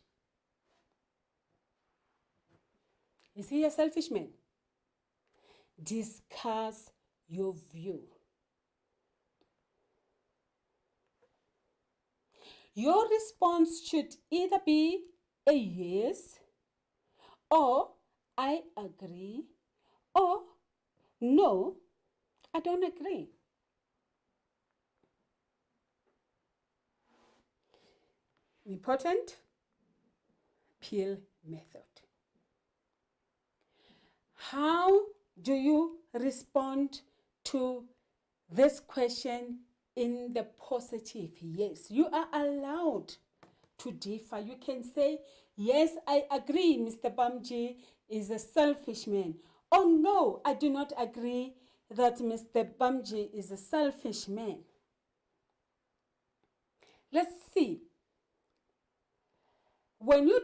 Is he a selfish man? Discuss your view. Your response should either be a yes, or I agree, or no, I don't agree. Important peel method. How do you respond to this question in the positive? Yes, you are allowed to differ. You can say, yes, I agree, Mr. Bamji is a selfish man. Oh no, I do not agree that Mr. Bamji is a selfish man. Let's see. When you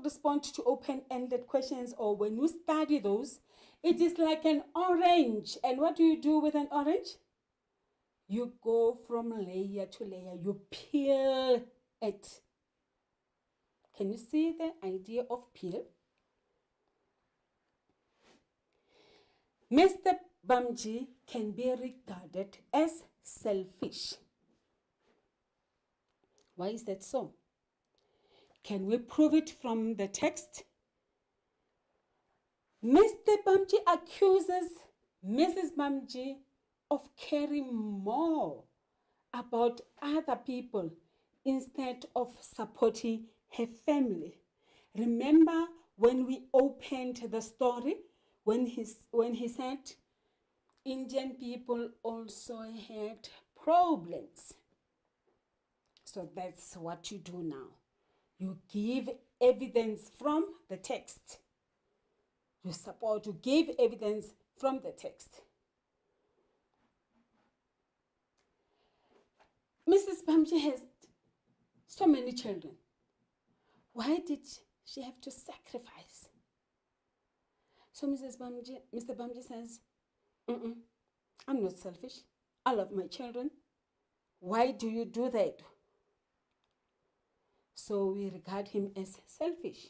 respond to open-ended questions, or when you study those, it is like an orange. And what do you do with an orange? You go from layer to layer. You peel it. Can you see the idea of peel? Mr. Bamji can be regarded as selfish. Why is that so? Can we prove it from the text? Mr. Bamji accuses Mrs. Bamji of caring more about other people instead of supporting her family. Remember when we opened the story, when he said Indian people also had problems. So that's what you do now. You give evidence from the text. You give evidence from the text. Mrs. Bamji has so many children. Why did she have to sacrifice? So Mr. Bamji says, I'm not selfish. I love my children. Why do you do that? So we regard him as selfish.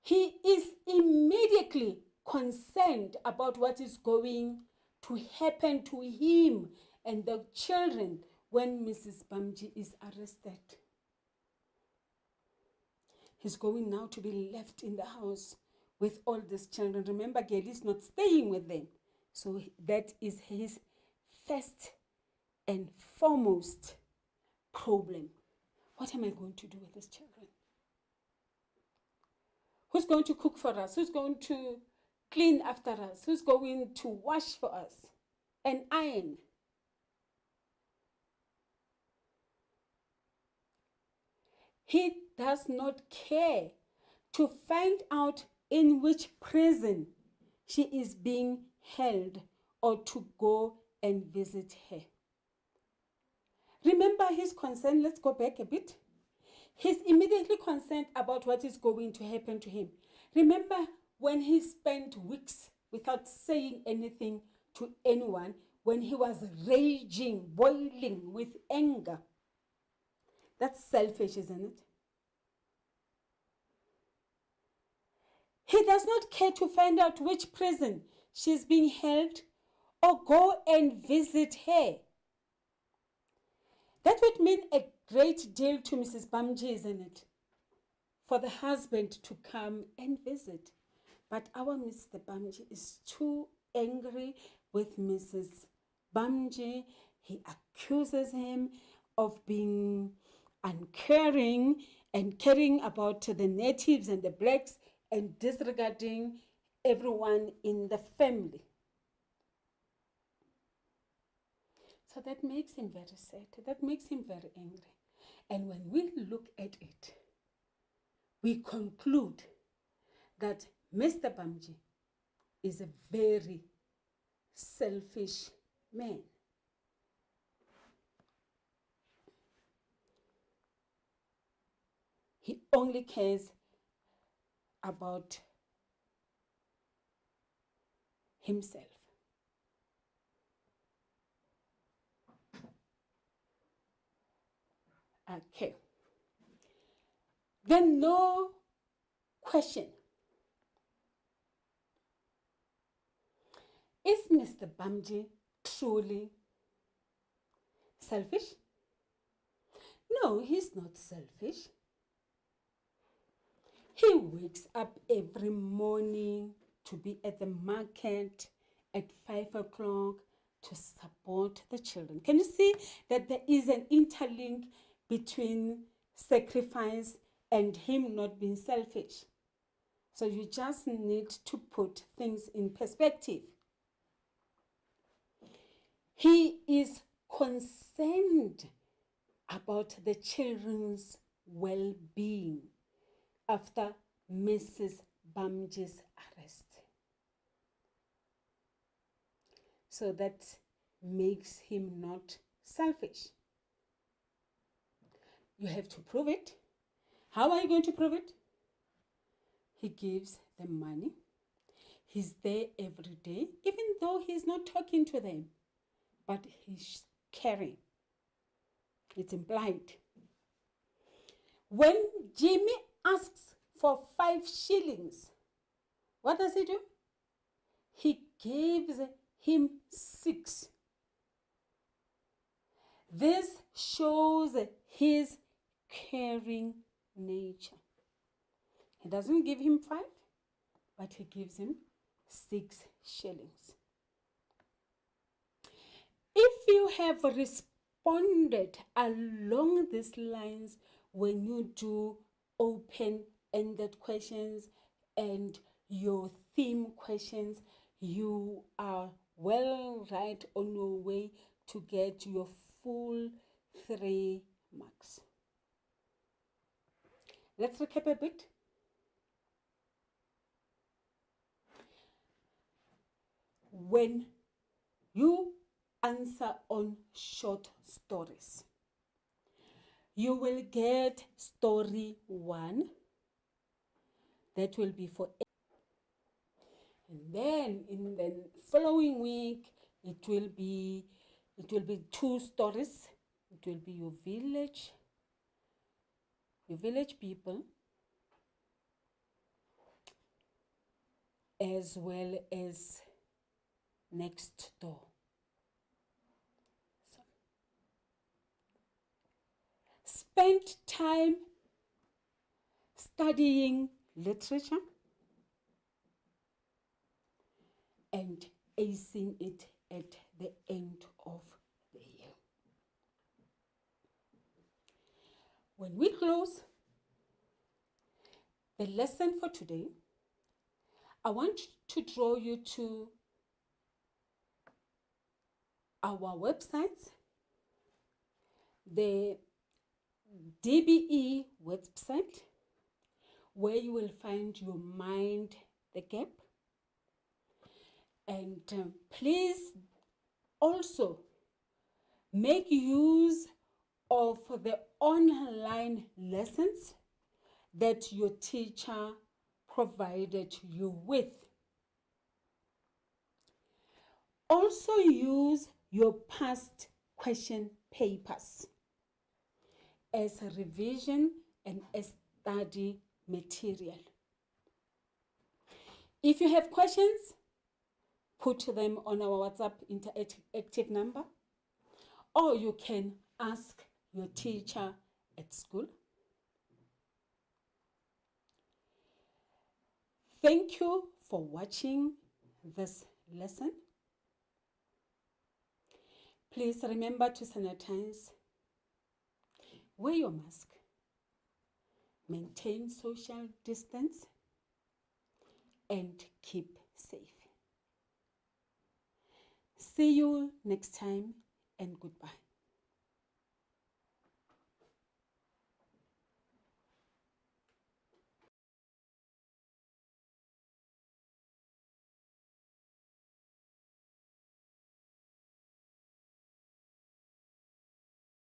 He is immediately concerned about what is going to happen to him and the children when Mrs. Bamji is arrested. He's going now to be left in the house with all these children. Remember, Gail is not staying with them. So that is his first and foremost problem. What am I going to do with these children? Who's going to cook for us? Who's going to clean after us? Who's going to wash for us and iron? He does not care to find out in which prison she is being held or to go and visit her. Remember his concern. Let's go back a bit. He's immediately concerned about what is going to happen to him. Remember when he spent weeks without saying anything to anyone, when he was raging, boiling with anger. That's selfish, isn't it? He does not care to find out which prison she's being held or go and visit her. That would mean a great deal to Mrs. Bamji, isn't it? For the husband to come and visit. But our Mr. Bamji is too angry with Mrs. Bamji. He accuses him of being uncaring and caring about the natives and the blacks and disregarding everyone in the family. So that makes him very sad. That makes him very angry. And when we look at it, we conclude that Mr. Bamji is a very selfish man. He only cares about himself. Okay. Then no question. Is Mr. Bamji truly selfish? No, he's not selfish. He wakes up every morning to be at the market at 5 o'clock to support the children. Can you see that there is an interlink between sacrifice and him not being selfish? So you just need to put things in perspective. He is concerned about the children's well-being after Mrs. Bamji's arrest. So that makes him not selfish. You have to prove it. How are you going to prove it? He gives them money. He's there every day, even though he's not talking to them, but he's caring. It's implied. When Jimmy asks for 5 shillings, what does he do? He gives him 6. This shows his caring nature. He doesn't give him 5, but he gives him 6 shillings. If you have responded along these lines when you do open-ended questions and your theme questions, you are well right on your way to get your full 3 marks. Let's recap a bit. When you answer on short stories, you will get story 1 that will be for 8. And then in the following week it will be 2 stories. It will be your village people, as well as next door. So, spend time studying literature and acing it at the end of the year. When we close the lesson for today, I want to draw you to our website, the DBE website, where you will find your Mind the Gap. And please also make use of the online lessons that your teacher provided you with. Also use your past question papers as a revision and a study material. If you have questions, put them on our WhatsApp interactive number, or you can ask your teacher at school. Thank you for watching this lesson. Please remember to sanitize, wear your mask, maintain social distance, and keep safe. See you next time, and goodbye.